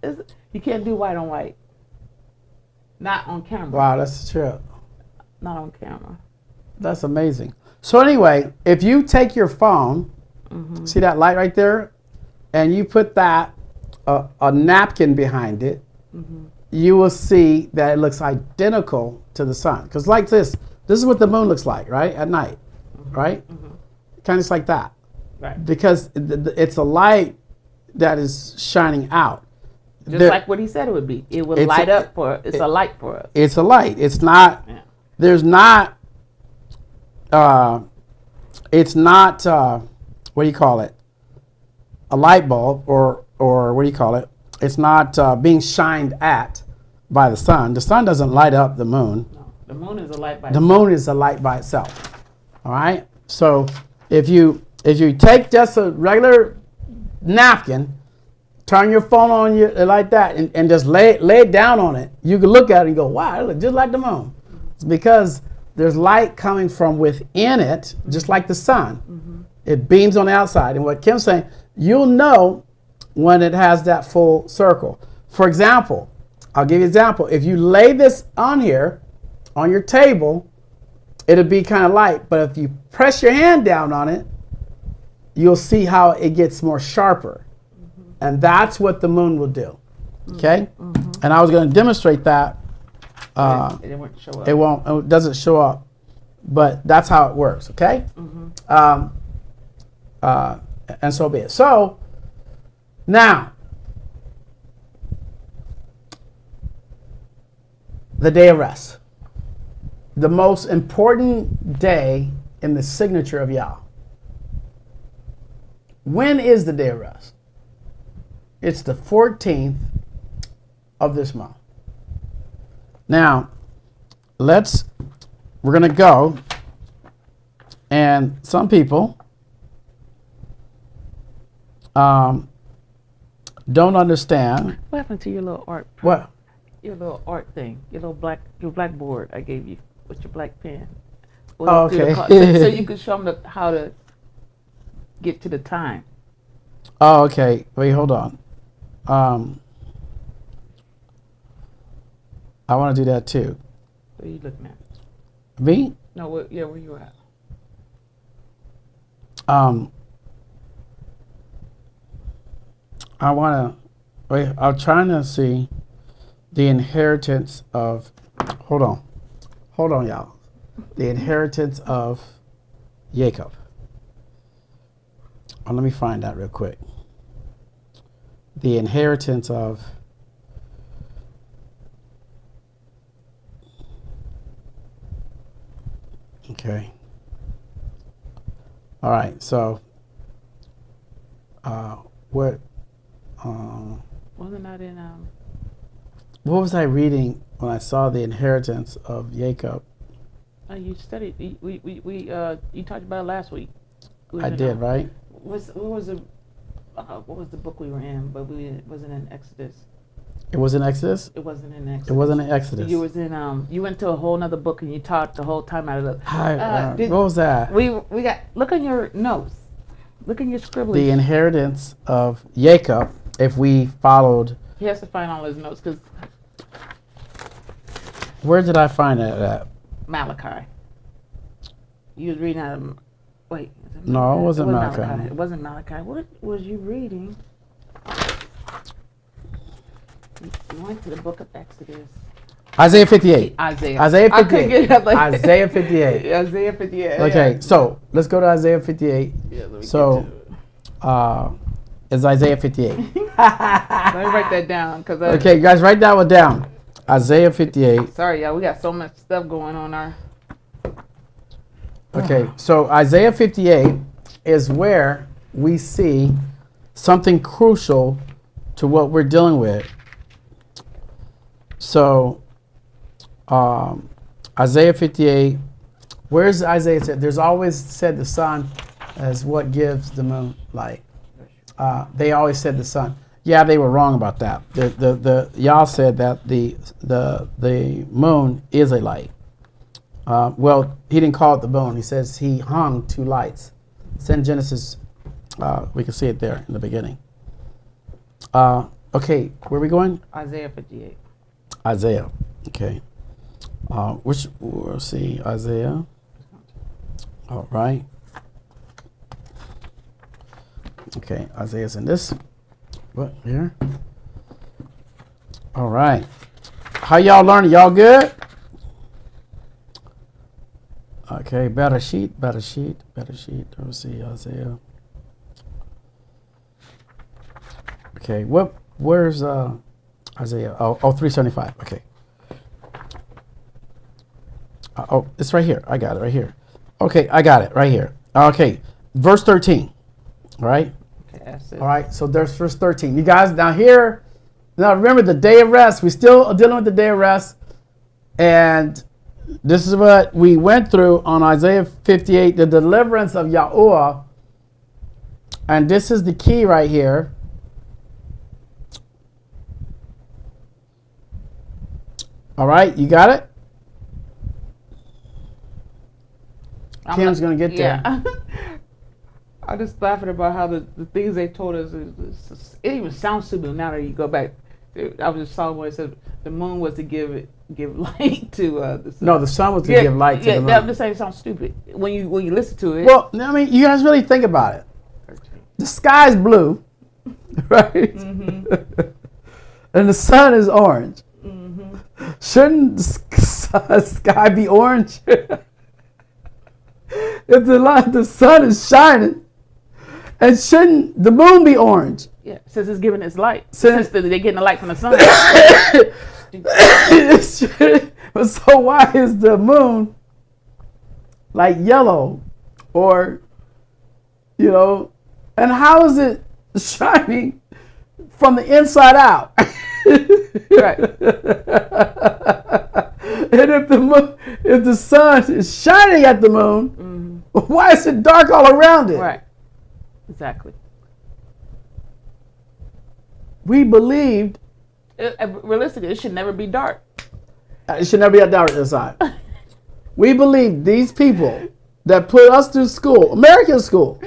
You can't do white on white. Not on camera. Wow, that's true. Not on camera. That's amazing. So anyway, if you take your phone, mm-hmm. see that light right there, and you put that a napkin behind it, mm-hmm. you will see that it looks identical to the sun. Because like this is what the moon looks like, right? At night, mm-hmm. right? Mm-hmm. Kind of like that. Right. Because it's a light that is shining out. Just like what he said it would be. It would light up for us. It's a light for us. It's a light. It's not, there's not, it's not, what do you call it? A light bulb or what do you call it? It's not being shined at by the sun. The sun doesn't light up the moon. No, the moon is a light by itself. The moon is a light by itself. All right? So if you take just a regular napkin, turn your phone on you like that and just lay it down on it, you can look at it and go, wow, it looks just like the moon. It's because there's light coming from within it, just like the sun. It beams on the outside. And what Kim's saying, you'll know when it has that full circle. For example, I'll give you an example. If you lay this on here, on your table, it'll be kind of light. But if you press your hand down on it, you'll see how it gets more sharper. And that's what the moon will do. Okay? And I was going to demonstrate that. It won't show up. It doesn't show up. But that's how it works. Okay? And so be it. So, now, the day of rest. The most important day in the signature of Yah. When is the day of rest? It's the 14th of this month. Now, we're going to go, and some people don't understand. What happened to your little art? What? Your little art thing, your blackboard I gave you with your black pen. Oh, okay. So you could show them how to get to the time. Oh, okay. Wait, hold on. I want to do that too. What are you looking at? Me? No, where you at? I want to, wait, I'm trying to see the inheritance of, hold on, y'all. The inheritance of Jacob. Oh, let me find that real quick. The inheritance of, okay. All right, so, what Wasn't that in what was I reading when I saw the inheritance of Jacob? you studied you talked about it last week. I did, right? What was the book we were in? But it wasn't in Exodus. It was in Exodus? It wasn't in Exodus. It wasn't in Exodus. You was in you went to a whole nother book and you taught the whole time out of the. What was that? We got, look on your notes. Look in your scribblings. The inheritance of Jacob, if we followed. He has to find all his notes because Where did I find it at? Malachi. You was reading out of. Wait. No, it wasn't Malachi. It wasn't Malachi. What was you reading? You went to the book of Exodus. Isaiah 58. Isaiah. Isaiah 58. I couldn't get it up like Isaiah 58. Isaiah 58. Okay, so let's go to Isaiah 58. Yeah, let me So, get to it's Isaiah 58. it. Let me write that down. Okay, you guys write that one down. Isaiah 58. Sorry, y'all. We got so much stuff going on our. Okay, so Isaiah 58 is where we see something crucial to what we're dealing with. So, Isaiah 58, where's Isaiah said? There's always said the sun as what gives the moon light. They always said the sun. Yeah, they were wrong about that. Y'all said that the moon is a light. Well, he didn't call it the moon. He says he hung two lights. It's in Genesis. We can see it there in the beginning. Okay, where are we going? Isaiah 58. Isaiah. Okay. We'll see Isaiah. All right. Okay, Isaiah's in this. What here? All right. How y'all learning? Y'all good? Okay, better sheet. Let's see Isaiah. Okay, where's Isaiah? Oh, 375. Okay. Oh, it's right here. I got it right here. Okay, I got it right here. Okay, verse 13. All right. Okay, that's it. All right. So there's verse 13. You guys now here. Now remember the day of rest. We still are dealing with the day of rest, and this is what we went through on Isaiah 58, the deliverance of YAHUAH, and this is the key right here. All right, you got it? Kim's going to get there. Yeah. I'm just laughing about how the things they told us, it even sounds stupid now that you go back. I was just saw where it said the moon was to give light to the sun. No, the sun was to give light to the moon. Yeah, I'm just saying it sounds stupid when you listen to it. Well, I mean, you guys really think about it. The sky's blue, right? Mm-hmm. And the sun is orange. Mm-hmm. Shouldn't the sky be orange? If the sun is shining, and shouldn't the moon be orange? Yeah, since it's giving its light. Since they're getting the light from the sun. But so why is the moon like yellow, or and how is it shining from the inside out? Right. And if the sun is shining at the moon, why is it dark all around it? Right. Exactly. We believed realistically, it should never be dark. It should never be dark inside. We believed these people that put us through school, American school,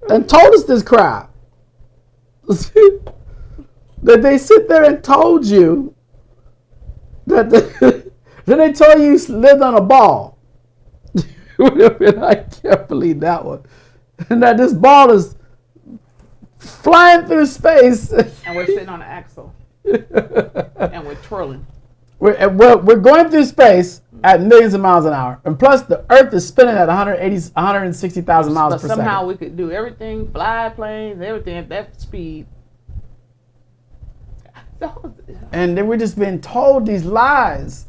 and told us this crap, that they sit there and told you that they told you lived on a ball. I can't believe that one. And that this ball is flying through space. And we're sitting on an axle. And we're twirling. We're going through space at millions of miles an hour. And plus the Earth is spinning at 160,000 miles per second. But somehow we could do everything, fly planes, everything at that speed. And then we're just being told these lies.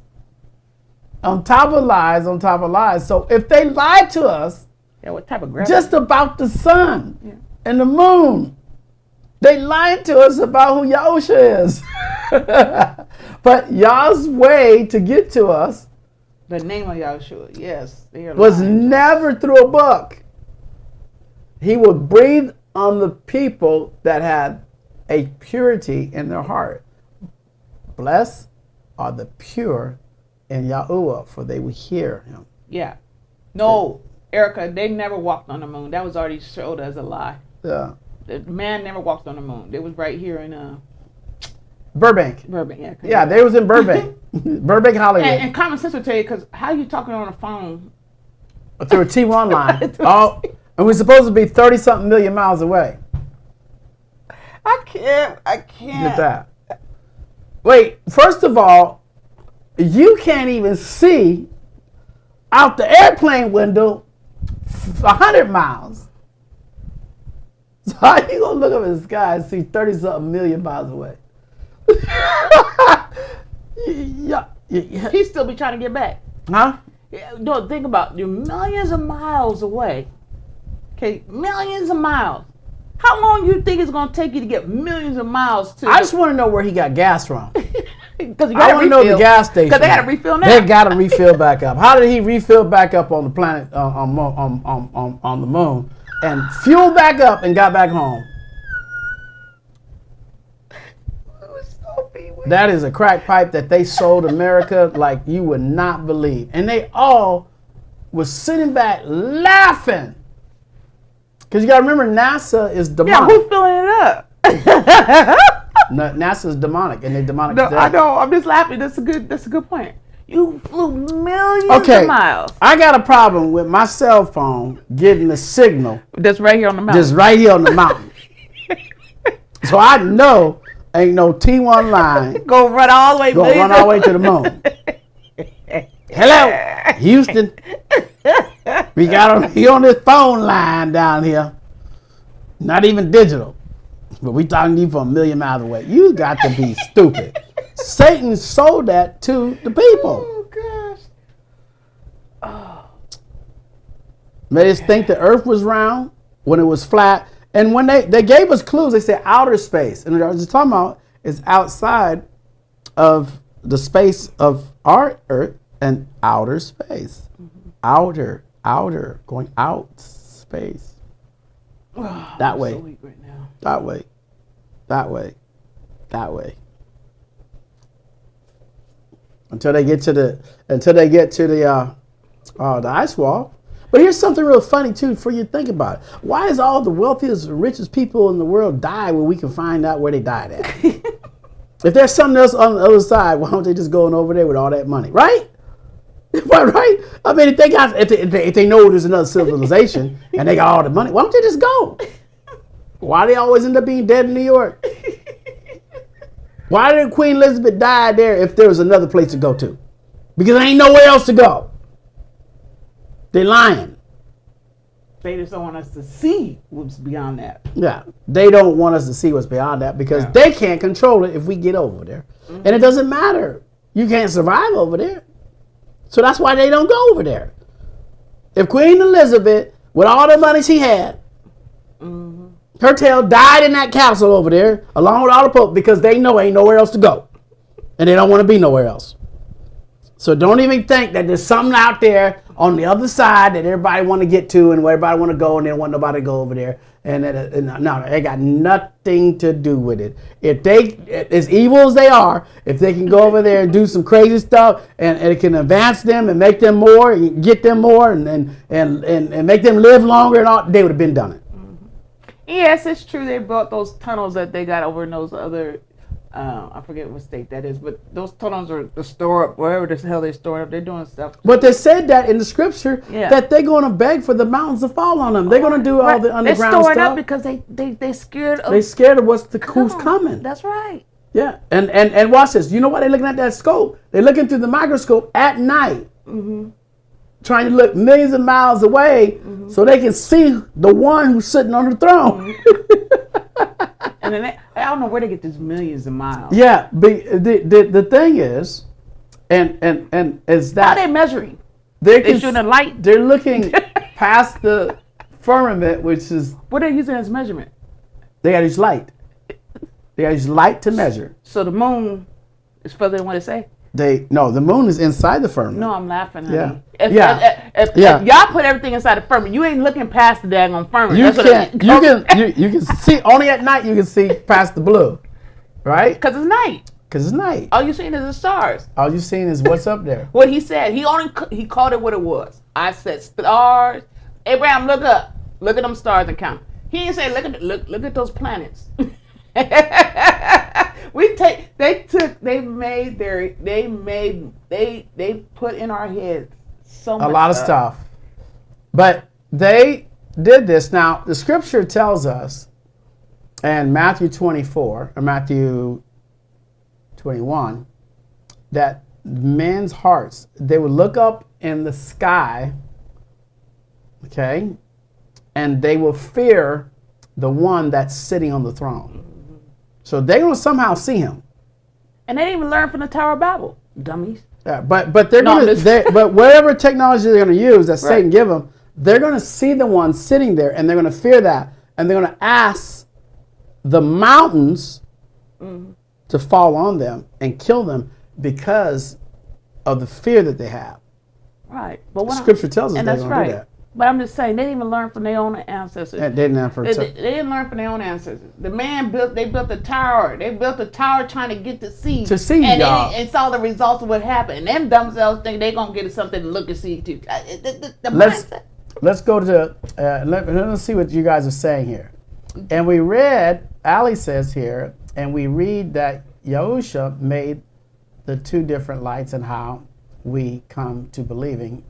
On top of lies, on top of lies. So if they lied to us, what type of gravity? Just about the sun and the moon, they lied to us about who Yahusha is. But Yah's way to get to us, the name of Yahusha, yes, was never through a book. He would breathe on the people that had a purity in their heart. Blessed are the pure in YAHUAH, for they will hear him. Yeah. No, Erica, they never walked on the moon. That was already showed as a lie. Yeah. The man never walked on the moon. It was right here in Burbank. Yeah. Yeah, they was in Burbank. Burbank, Hollywood. And common sense would tell you, because how you talking on the phone? Through a T1 line. And we're supposed to be 30-something million miles away. I can't. Get that. Wait, first of all, you can't even see out the airplane window 100 miles. So how you gonna look up in the sky and see 30-something million miles away? He'd still be trying to get back. Huh? No, think about it. You're millions of miles away. Okay, millions of miles. How long do you think it's going to take you to get millions of miles to? I just want to know where he got gas from. Because I want to know the gas station. Because they got to refill now. They got to refill back up. How did he refill back up on the planet, on the moon, and fuel back up and got back home? That is a crack pipe that they sold America like you would not believe. And they all was sitting back laughing. Because you got to remember, NASA is demonic. Yeah, who's filling it up? NASA is demonic, and they're demonic No, today. I know. I'm just laughing. That's a good point. You flew millions of miles. I got a problem with my cell phone getting a signal. That's right here on the mountain. Just right here on the mountain. So I know ain't no T1 line. Go run all the way. Go run all the way to the moon. Hello, Houston. We got he on this phone line down here. Not even digital. But we talking to you from a million miles away. You got to be stupid. Satan sold that to the people. Oh, gosh. Oh. Made us think the earth was round when it was flat. And when they gave us clues, they said outer space. And what I was just talking about is outside of the space of our earth and outer space. Mm-hmm. Outer, going out space. Oh, that way. So weak right now. That way. Until they get to the ice wall. But here's something real funny too for you to think about. Why is all the wealthiest, richest people in the world die when we can find out where they died at? If there's something else on the other side, why don't they just go on over there with all that money, right? Right? I mean, if they know there's another civilization and they got all the money, why don't they just go? Why do they always end up being dead in New York? Why did Queen Elizabeth die there if there was another place to go to? Because there ain't nowhere else to go. They're lying. They just don't want us to see what's beyond that. Yeah, they don't want us to see what's beyond that because they can't control it if we get over there. And it doesn't matter. You can't survive over there. So that's why they don't go over there. If Queen Elizabeth, with all the money she had, her tail died in that castle over there, along with all the Pope, because they know ain't nowhere else to go. And they don't want to be nowhere else. So don't even think that there's something out there on the other side that everybody want to get to and where everybody want to go and they don't want nobody to go over there. No, they got nothing to do with it. If they, as evil as they are, if they can go over there and do some crazy stuff and it can advance them and make them more and get them more and make them live longer and all, they would have been done it. Yes, it's true. They built those tunnels that they got over in those other, I forget what state that is, but those tunnels are the store up, wherever the hell they store up. They're doing stuff. But they said that in the scripture that they're going to beg for the mountains to fall on them. They're going to do all the underground stuff. They're storing up because they scared of. They scared of who's coming. That's right. Yeah, and watch this. You know why they're looking at that scope? They're looking through the microscope at night, trying to look millions of miles away so they can see the one who's sitting on the throne. And then I don't know where they get these millions of miles. Yeah, the thing is, and is that how are they measuring? They shooting a light. They're looking past the firmament, which is what are they using as measurement? They got to use light. They got to use light to measure. So the moon is further than what they say. No, the moon is inside the firmament. No, I'm laughing, honey. Yeah. If y'all put everything inside the firmament, you ain't looking past the daggone firmament. You can see only at night. You can see past the blue, right? Because it's night. All you seen is the stars. All you seen is what's up there. What he said. He called it what it was. I said stars. Abraham, look up. Look at them stars and count. He didn't say look at those planets. They put in our heads so much. A lot of stuff. But they did this. Now, the scripture tells us in Matthew 24 or Matthew 21 that men's hearts, they would look up in the sky, okay, and they will fear the one that's sitting on the throne. So they're going to somehow see him. And they didn't even learn from the Tower of Babel, dummies. Yeah, but they're going to, but whatever technology they're going to use that Satan give them, they're going to see the one sitting there and they're going to fear that. And they're going to ask the mountains to fall on them and kill them because of the fear that they have. Right. But the scripture tells us they're going to do that. But I'm just saying, they didn't even learn from their own ancestors. They didn't learn from their own ancestors. The man built a tower. They built a tower trying to get to see. And saw the results of what happened. And them themselves think they're going to get something to look and see too. Let's go to, let's see what you guys are saying here. And we read, Ali says here, and we read that Yahusha made the two different lights and how we come to believing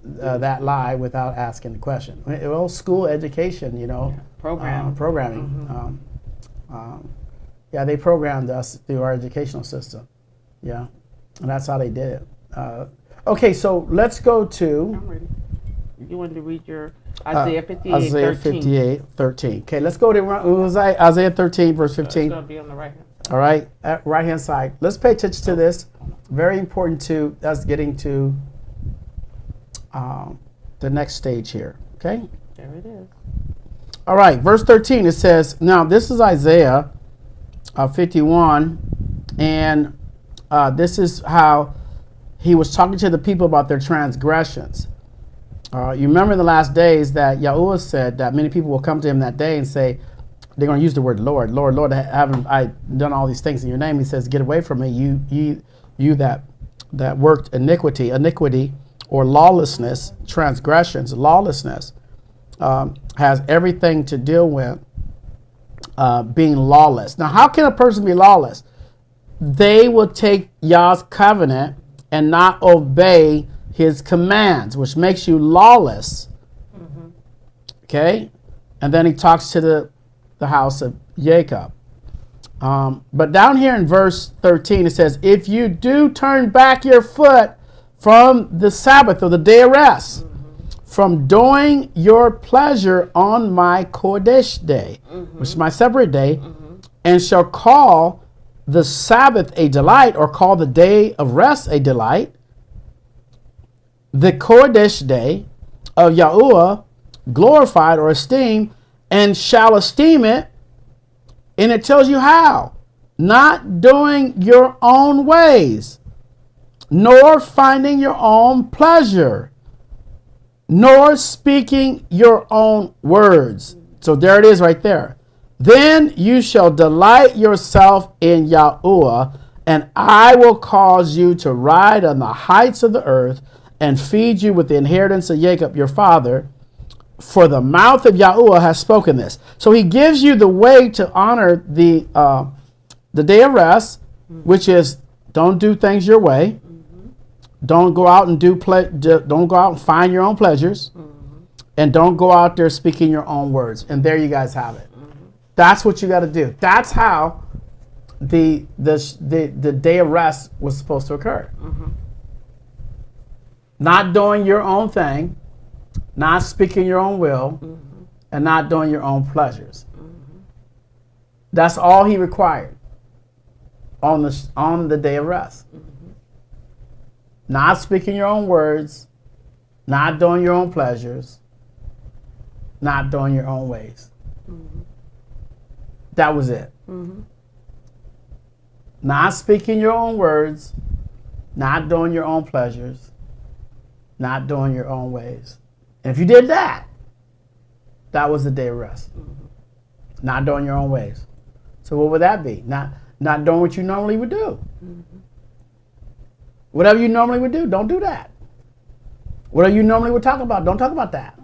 that lie without asking the question. Well, school education, programming. They programmed us through our educational system. Yeah, and that's how they did it. Okay, so let's go to. I'm ready. You wanted to read your Isaiah 58, Isaiah 58, 13. Okay, let's go to Isaiah 13, verse 15. It's going to be on the right hand side. All right, right hand side. Let's pay attention to this. Very important to us getting to the next stage here. Okay? There it is. All right, verse 13, it says, now this is Isaiah 51, and this is how he was talking to the people about their transgressions. You remember in the last days that YAHUAH said that many people will come to him that day and say, they're going to use the word Lord. Lord, Lord, haven't I done all these things in your name? He says, get away from me, you that worked iniquity, or lawlessness, transgressions, lawlessness, has everything to deal with being lawless. Now, how can a person be lawless? They will take Yah's covenant and not obey his commands, which makes you lawless. Okay? And then he talks to the house of Jacob. But down here in verse 13, it says, if you do turn back your foot from the Sabbath or the day of rest, from doing your pleasure on my Kodesh day, which is my separate day, and shall call the Sabbath a delight, or call the day of rest a delight, the Kodesh day of YAHUAH glorified or esteemed, and shall esteem it. And it tells you how. Not doing your own ways, nor finding your own pleasure, nor speaking your own words. So there it is right there. Then you shall delight yourself in YAHUAH, and I will cause you to ride on the heights of the earth and feed you with the inheritance of Jacob your father. For the mouth of YAHUAH has spoken this. So he gives you the way to honor the day of rest, which is don't do things your way. Don't go out and don't go out and find your own pleasures, and don't go out there speaking your own words. And there you guys have it. That's what you got to do. That's how the day of rest was supposed to occur. Not doing your own thing, not speaking your own will, and not doing your own pleasures. That's all he required on the day of rest. Not speaking your own words, not doing your own pleasures, not doing your own ways. That was it. Not speaking your own words, not doing your own pleasures, not doing your own ways. And if you did that, that was the day of rest. Not doing your own ways. So what would that be? Not doing what you normally would do. Whatever you normally would do, don't do that. Whatever you normally would talk about, don't talk about that.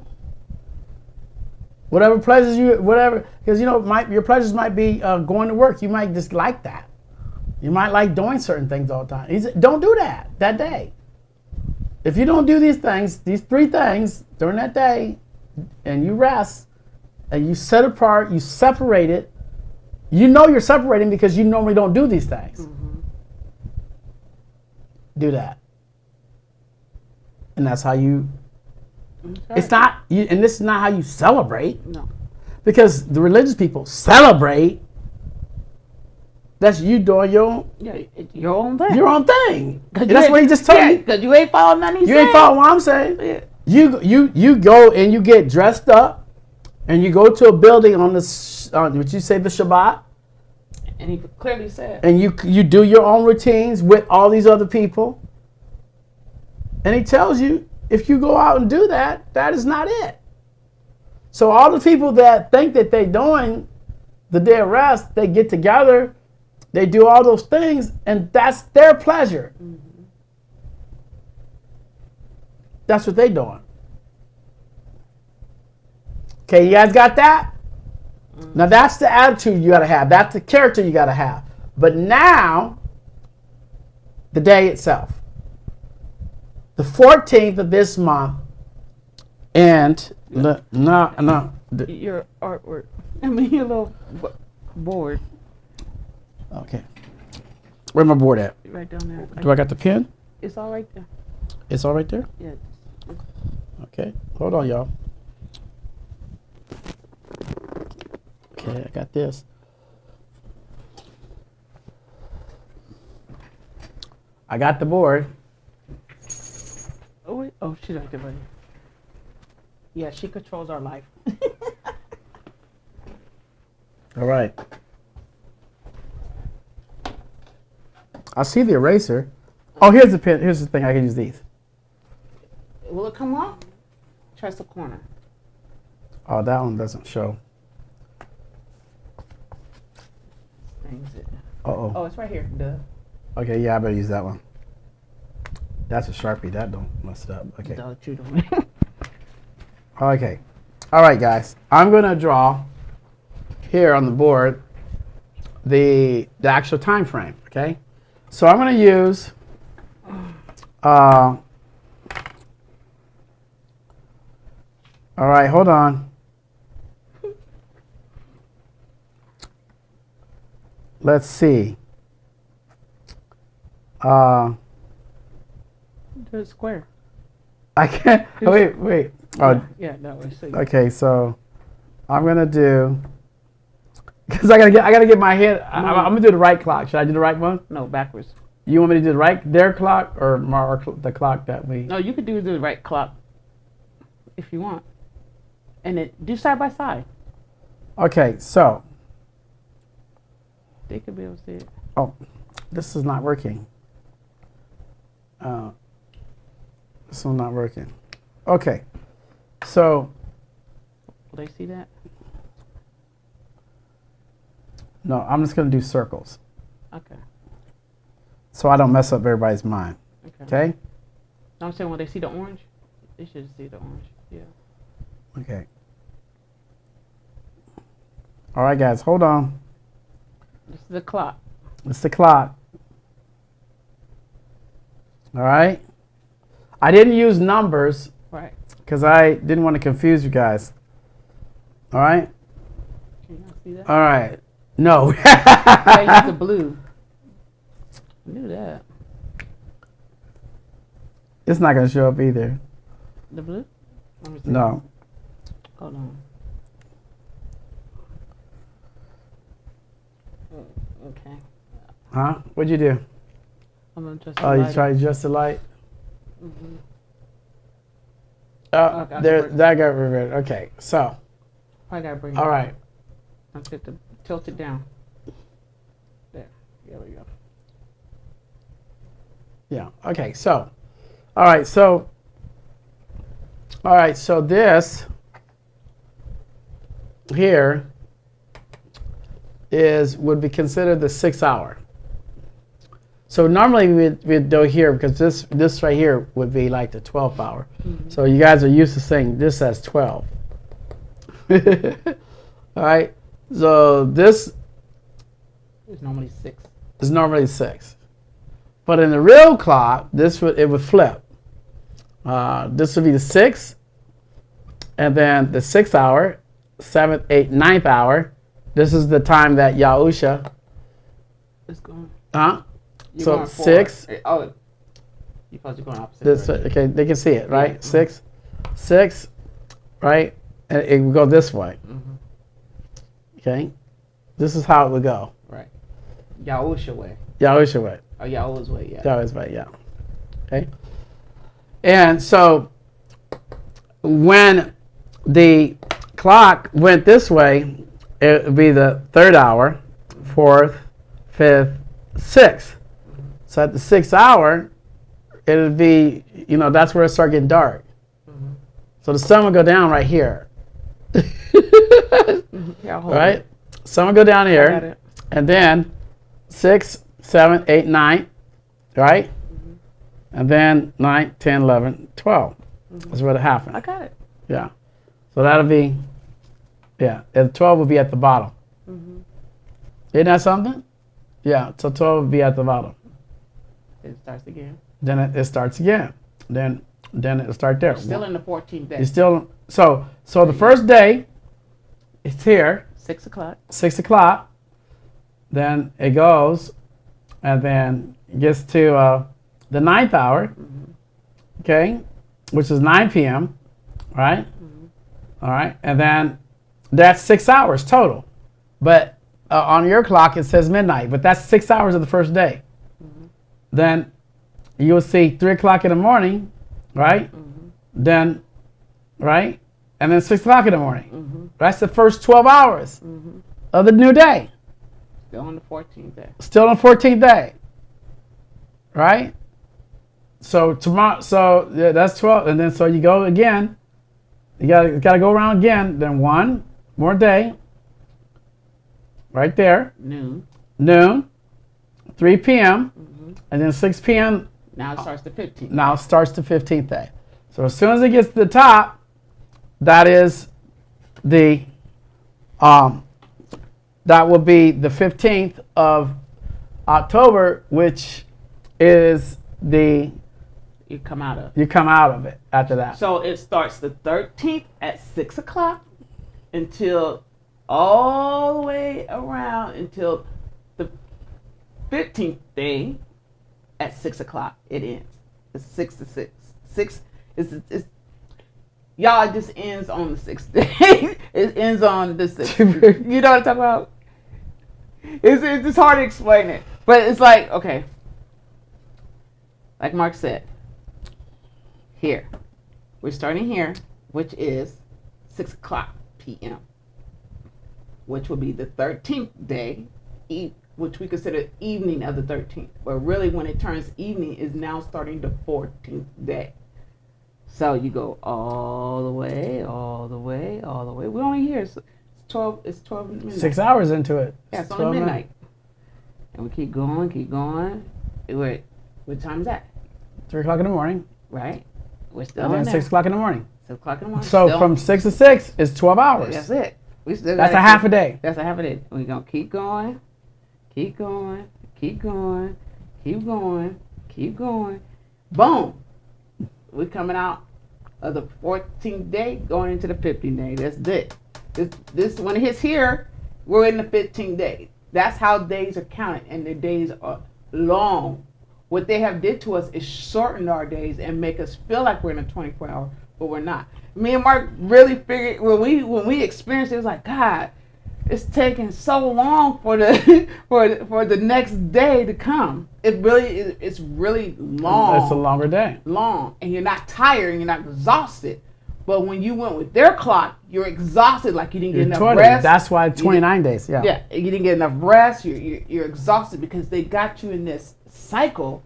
Whatever pleasures because your pleasures might be going to work. You might just like that. You might like doing certain things all the time. He said, don't do that day. If you don't do these things, these three things during that day, and you rest, and you set apart, you separate it, you know you're separating because you normally don't do these things. Do that. And that's how you... It's not, and this is not how you celebrate. No. Because the religious people celebrate. That's you doing your own thing. Your own thing. That's what he just told you. Because you ain't following none he said. You ain't following what I'm saying. Yeah. You go and you get dressed up, and you go to a building on what you say the Shabbat. And he clearly said. And you do your own routines with all these other people. And he tells you, if you go out and do that, that is not it. So all the people that think that they're doing the day of rest, they get together, they do all those things, and that's their pleasure. That's what they're doing. Okay, you guys got that? Now that's the attitude you got to have. That's the character you got to have. But now, the day itself. The 14th of this month, and Your artwork. Your little board. Okay. Where my board at? Right down there. Do I got the pen? It's all right there. It's all right there? Yeah. Okay. Hold on, y'all. Okay, I got this. I got the board. Oh, wait. Oh, she's right there, buddy. Yeah, she controls our life. All right. I see the eraser. Oh, here's the pen. Here's the thing. I can use these. Will it come off? Press the corner. Oh, that one doesn't show. Things it. Uh-oh. Oh, it's right here. Duh. Okay, yeah, I better use that one. That's a Sharpie. That don't mess it up. Okay. Dog chewed on it. Okay. All right, guys. I'm going to draw here on the board the actual time frame. Okay. So I'm going to use all right, hold on. Let's see. Do it square. I can't. Oh, wait. Oh, Yeah, that way. So okay. So I'm gonna do because I gotta get my head. I'm gonna do the right clock. Should I do the right one? no, backwards. You want me to do the right their clock or the clock that we? No, you could do the right clock if you want, and it do side by side. Okay. So They could be able to see it. oh, this is not working. This one's not working. Okay. So Will they see that? no, I'm just gonna do circles Okay. so I don't mess up everybody's mind. Okay. No, I'm saying when they see the orange, they should see the orange. Yeah. Okay. All right, guys, hold on. This is the clock. It's the clock. All right. I didn't use numbers Right. because I didn't want to confuse you guys. All right. Can you not see that? All right. No. Yeah, use the blue. I knew that. It's not going to show up either. The blue? Let me see. No. Hold on. Okay. Huh? What'd you do? I'm gonna just. Oh, you tried to adjust the light? Mm-hmm. Oh, Okay, there, that got reversed. Okay, so, I gotta bring. all it right. up. Let's get the tilt it down. There we go. Yeah, okay, so, all right, so this here would be considered the 6 hour. So normally we'd do here because this right here would be like the 12th hour. Mm-hmm. So you guys are used to saying this as 12. All right, so this It's normally 6. is normally 6. But in the real clock, it would flip. This would be the 6th, and then the 6th hour, 7th, 8th, 9th hour. This is the time that Yahusha. It's going. Huh? You're So going forward. 6. Oh, you supposed to go opposite. This direction. okay? They can see it, right? Yeah. 6, right? And it would go this way. Mm-hmm. Okay. This is how it would go. Right. Yahusha way. Yahusha way. Oh, Yahweh's way. Yeah. Yahweh's way. Yeah. Okay. And so when the clock went this way, it would be the 3rd hour, 4th, 5th, 6th. So at the 6th hour, it would be, that's where it started getting dark. Mm-hmm. So the sun would go down right here. Yeah, hold Right? it. Sun would go down I got here. it. And then 6, 7, 8, 9, right? Mm-hmm. And then 9, 10, 11, 12. That's what happened. I got it. Yeah. So that'll be, and 12 will be at the bottom. Mm-hmm. Isn't that something? Yeah, so 12 will be at the bottom. It starts again. Then it starts again. Then it'll start there. Still in the 14th day. You're still, so the first day, it's here, 6 o'clock. 6 o'clock. Then it goes, and then it gets to the 9th hour, okay, which is 9 p.m., right? All right, and then that's 6 hours total. But on your clock, it says midnight, but that's 6 hours of the first day. Then you'll see 3 o'clock in the morning, right? Then, right? And then 6 o'clock in the morning. That's the first 12 hours of the new day. Still on the 14th day. Still on the 14th day, right? So tomorrow, that's 12, and then so you go again. You gotta go around again. Then one more day, right there. Noon. 3 p.m. And then 6 p.m. Now it starts the 15th. Now it starts the 15th day. So as soon as it gets to the top, that is the that will be the 15th of October, which is the You come out of. you come out of it after that. So it starts the 13th at 6 o'clock until all the way around until the 15th day at 6 o'clock. It ends. It's 6 to 6. 6 is y'all, it just ends on the 6th day. It ends on the 6th. You know what I'm talking about? It's just hard to explain it. But it's like, okay. Like Mark said, here. We're starting here, which is 6 o'clock p.m., which will be the 13th day, which we consider evening of the 13th. But really, when it turns evening, is now starting the 14th day. So you go all the way, all the way, all the way. We're only here. It's 12 midnight. 6 hours into it. Yeah, it's only midnight. And we keep going, keep going. Wait, what time is that? 3 o'clock in the morning. Right. We're still And on then there. 6 o'clock in the morning. 6 o'clock in the morning. So Still- from 6 to 6 is 12 hours. That's it. We still That's gotta a half a day. That's a half a day. We're going to keep going, keep going, keep going, keep going, keep going. Boom. We're coming out of the 14th day, going into the 15th day. That's it. This when it hits here, we're in the 15th day. That's how days are counted, and the days are long. What they have did to us is shorten our days and make us feel like we're in a 24-hour, but we're not. Me and Mark really figured when we experienced it, it was like, God, it's taking so long for the for the next day to come. It's really long. It's a longer day. Long, and you're not tired and you're not exhausted. But when you went with their clock, you're exhausted, like you didn't get enough Toilet. rest. That's why 29 days. Yeah. Yeah, you didn't get enough rest. You're exhausted because they got you in this cycle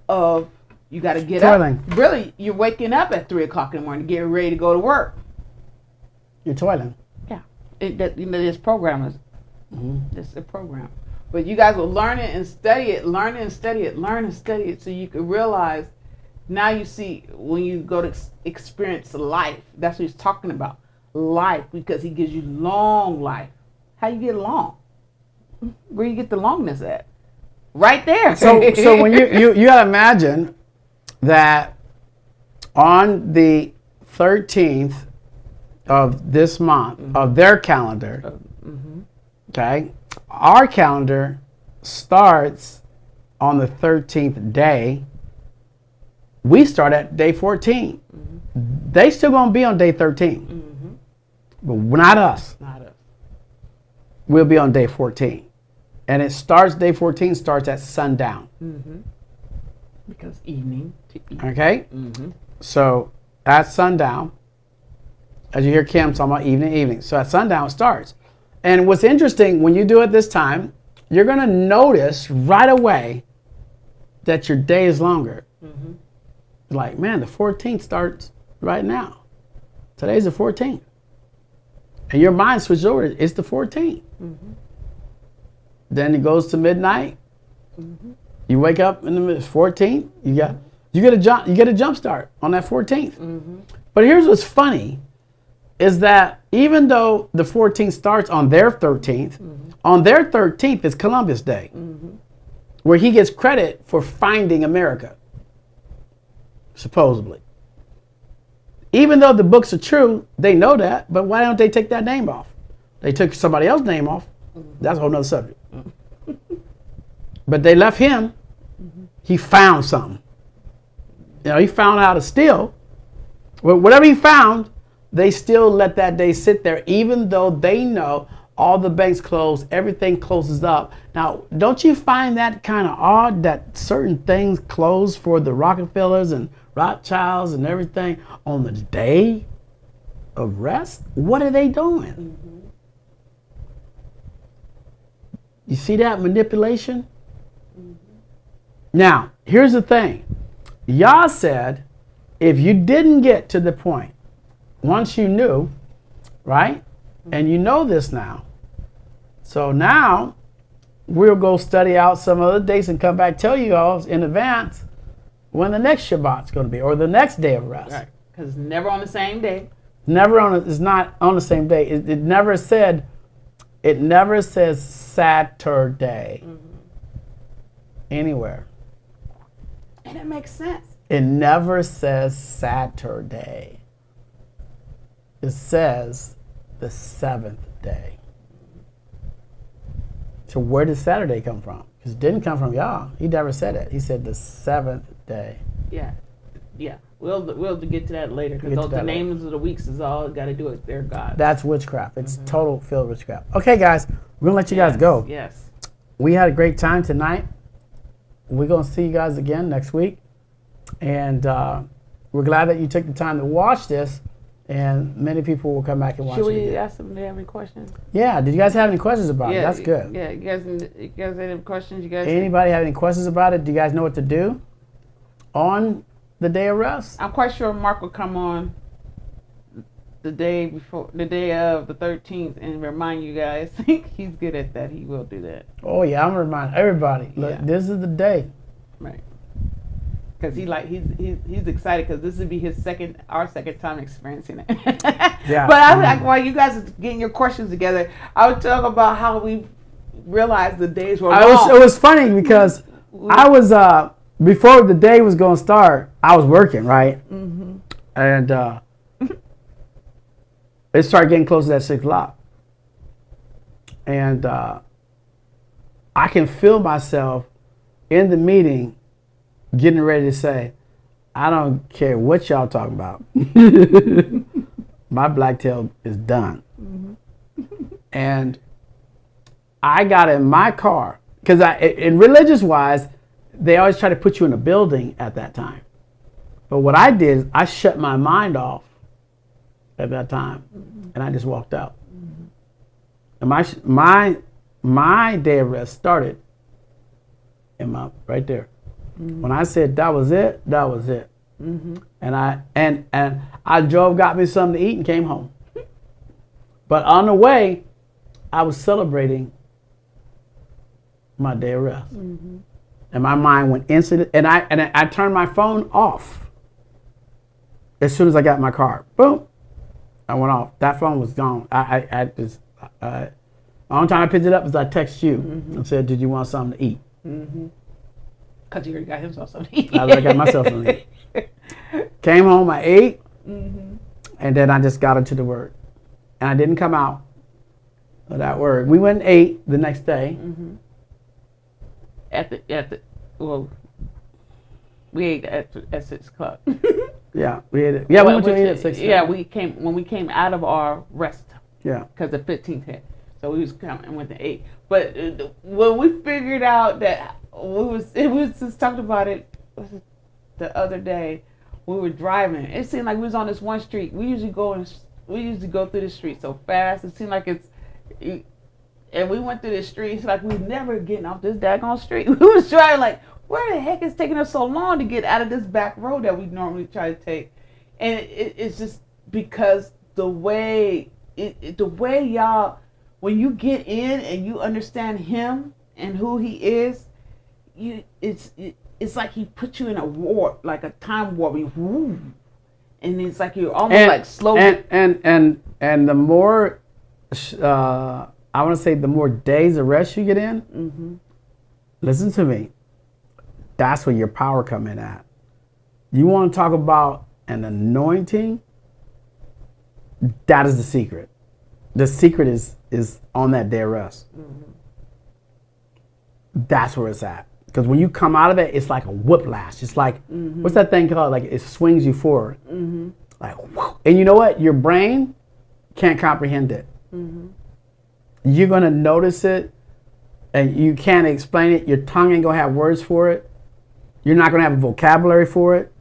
of you got to get Toiling. up. Really, you're waking up at 3 o'clock in the morning, getting ready to go to work. You're toiling. Yeah, this program is Mm-hmm. it's a program. But you guys will learn it and study it, learn and study it, learn and study it, so you can realize. Now you see when you go to experience life. That's what he's talking about, life, because he gives you long life. How you get long? Where you get the longness at? Right there. So when you gotta imagine that on the 13th of this month of their calendar, okay, our calendar starts on the 13th day. We start at day 14. They still gonna be on day 13, but not us. Not us. We'll be on day 14, and it starts. Day 14 starts at sundown. Because evening to evening. Okay, so at sundown, as you hear Kim talking about evening. So at sundown it starts, and what's interesting when you do it this time, you're gonna notice right away that your day is longer. Like, man, the 14th starts right now. Today's the 14th. And your mind switches over, it's the 14th. Then it goes to midnight. You wake up in the 14th, you get a jump start on that 14th. But here's what's funny is that even though the 14th starts on their 13th, on their 13th is Columbus Day, where he gets credit for finding America. Supposedly. Even though the books are true, they know that, but why don't they take that name off? They took somebody else's name off. That's a whole nother subject. But they left him. He found something. He found how to steal. Well, whatever he found, they still let that day sit there, even though they know all the banks close, everything closes up. Now, don't you find that kind of odd that certain things close for the Rockefellers and Rothschilds and everything on the day of rest? What are they doing? You see that manipulation? Now, here's the thing. Yah said, if you didn't get to the point, once you knew, right? And you know this now. So now we'll go study out some other dates and come back tell you all in advance when the next Shabbat's going to be, or the next day of rest. Right. Because it's never on the same day. It's not on the same day. It never said. It never says Saturday anywhere. And it makes sense. It never says Saturday. It says the seventh day. So where did Saturday come from? Because it didn't come from Yah. He never said it. He said the seventh day. Yeah. We'll get to that later, because the names of the weeks is all got to do with their God. That's witchcraft. It's total field witchcraft. Okay, guys, we're gonna let you guys go. Yes. We had a great time tonight. We're gonna see you guys again next week, and we're glad that you took the time to watch this. And many people will come back and watch it. Should we ask them if they have any questions? Yeah. Did you guys have any questions about it? That's good. Yeah. You guys have any questions? Anybody have any questions about it? Do you guys know what to do on the day of rest? I'm quite sure Mark will come on the day of the 13th and remind you guys. He's good at that. He will do that. Oh yeah, I'm gonna remind everybody. Look, this is the day. Right. Because he's excited, because this would be our second time experiencing it. Yeah. But I like, while you guys are getting your questions together, I would talk about how we realized the days were long. It was funny because I was before the day was going to start, I was working, right? Mm-hmm. And it started getting close to that 6 o'clock. And I can feel myself in the meeting getting ready to say, I don't care what y'all talking about. My blacktail is done. Mm-hmm. And I got in my car, because in religious-wise, they always try to put you in a building at that time. But what I did is I shut my mind off at that time, and I just walked out. And my day of rest started right there. When I said that was it, that was it. And I drove, got me something to eat, and came home. But on the way, I was celebrating my day of rest. And my mind went instantly, and I turned my phone off as soon as I got in my car. Boom, I went off. That phone was gone. The only time I picked it up is I texted you and said, "Did you want something to eat?" Because you already got himself something to eat. I already got myself something to eat. Came home, I ate, and then I just got into the Word, and I didn't come out of that Word. We went and ate the next day. We ate at 6 o'clock. Yeah, we ate it. Yeah, we went to eat at 6 o'clock. Yeah, when we came out of our rest. Yeah. Because the 15th hit. So we was coming and went to 8. But when we figured out that it was just talked about it the other day, we were driving. It seemed like we was on this one street. We usually go through the street so fast. It seemed like and we went through the street. It's like we never getting off this daggone street. We was driving like, where the heck is taking us so long to get out of this back road that we normally try to take? And it's just because the way y'all, when you get in and you understand him and who he is, it's like he put you in a warp, like a time warp. And it's like you're almost like slow. And the more, I want to say, the more days of rest you get in, listen to me, that's where your power come in at. You want to talk about an anointing? That is the secret. The secret is on that day of rest. That's where it's at. Because when you come out of it, it's like a whiplash. It's like, what's that thing called? Like, it swings you forward. Like, whoo. And you know what? Your brain can't comprehend it. You're going to notice it, and you can't explain it. Your tongue ain't going to have words for it. You're not going to have a vocabulary for it.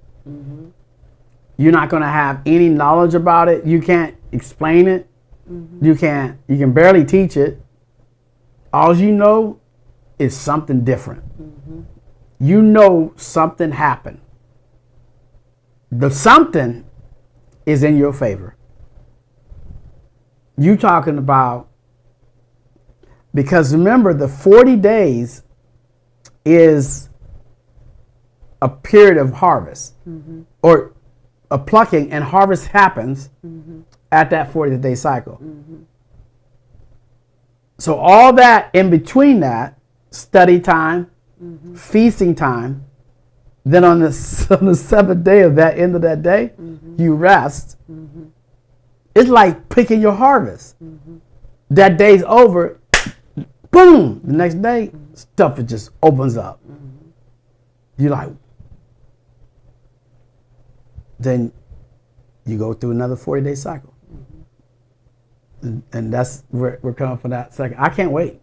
You're not going to have any knowledge about it. You can't explain it. You can barely teach it. All you know is something different. You know something happened. The something is in your favor. You talking about, because remember, the 40 days is a period of harvest, or a plucking, and harvest happens at that 40-day cycle. So all that in between that, study time, feasting time, then on the 7th day of that end of that day, you rest. It's like picking your harvest. That day's over, boom, the next day, stuff it just opens up. You're like, then you go through another 40-day cycle. And that's where we're coming from that second. I can't wait.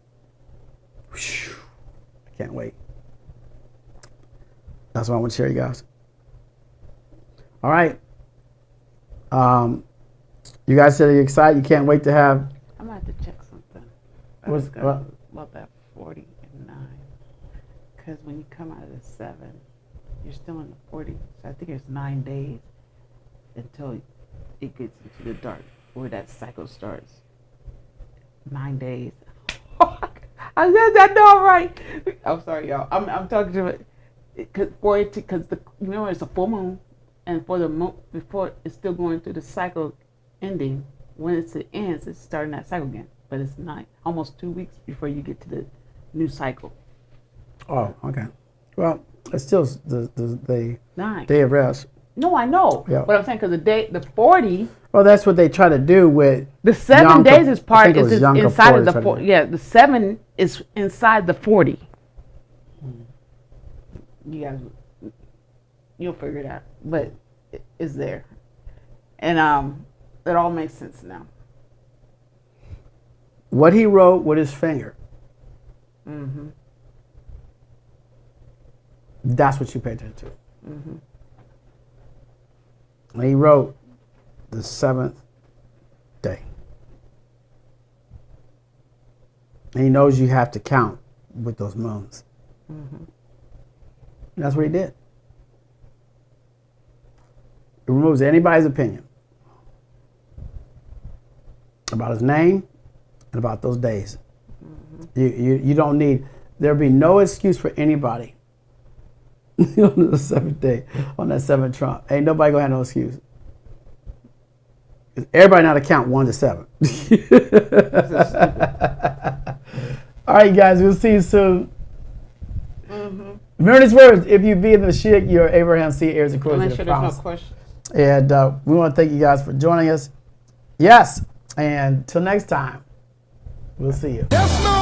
Whew. I can't wait. That's what I want to share, you guys. All right. You guys said you're excited. You can't wait to have. I'm going to have to check something. What? About that 40 and 9. Because when you come out of the 7, you're still in the 40. So I think it's 9 days until it gets into the dark, where that cycle starts. 9 days. I said that no right. I'm sorry, y'all. I'm talking to it because remember it's a full moon, and for the month before it's still going through the cycle ending. When it ends, it's starting that cycle again. But it's almost 2 weeks before you get to the new cycle. Oh, okay. Well, it's still the 9 day of rest. No, I know. Yeah. But I'm saying because the 40. Well, that's what they try to do with The 7 days is part is inside of the 40. 40. Yeah, the 7 is inside the 40. You guys, you'll figure it out, but it's there, and it all makes sense now. What he wrote with his finger. That's what you pay attention to. And he wrote the 7th day. And he knows you have to count with those moons. And that's what he did. It removes anybody's opinion about his name and about those days. You don't need, there'll be no excuse for anybody on the 7th day, on that 7th trump. Ain't nobody gonna have no excuse. Everybody know how to count 1 to 7. All right, guys, we'll see you soon. Remember these words: if you be the Mashiach, you're Abraham's seed, heirs according to the promise. There's no question. And we want to thank you guys for joining us. Yes, and till next time, we'll see you. There's no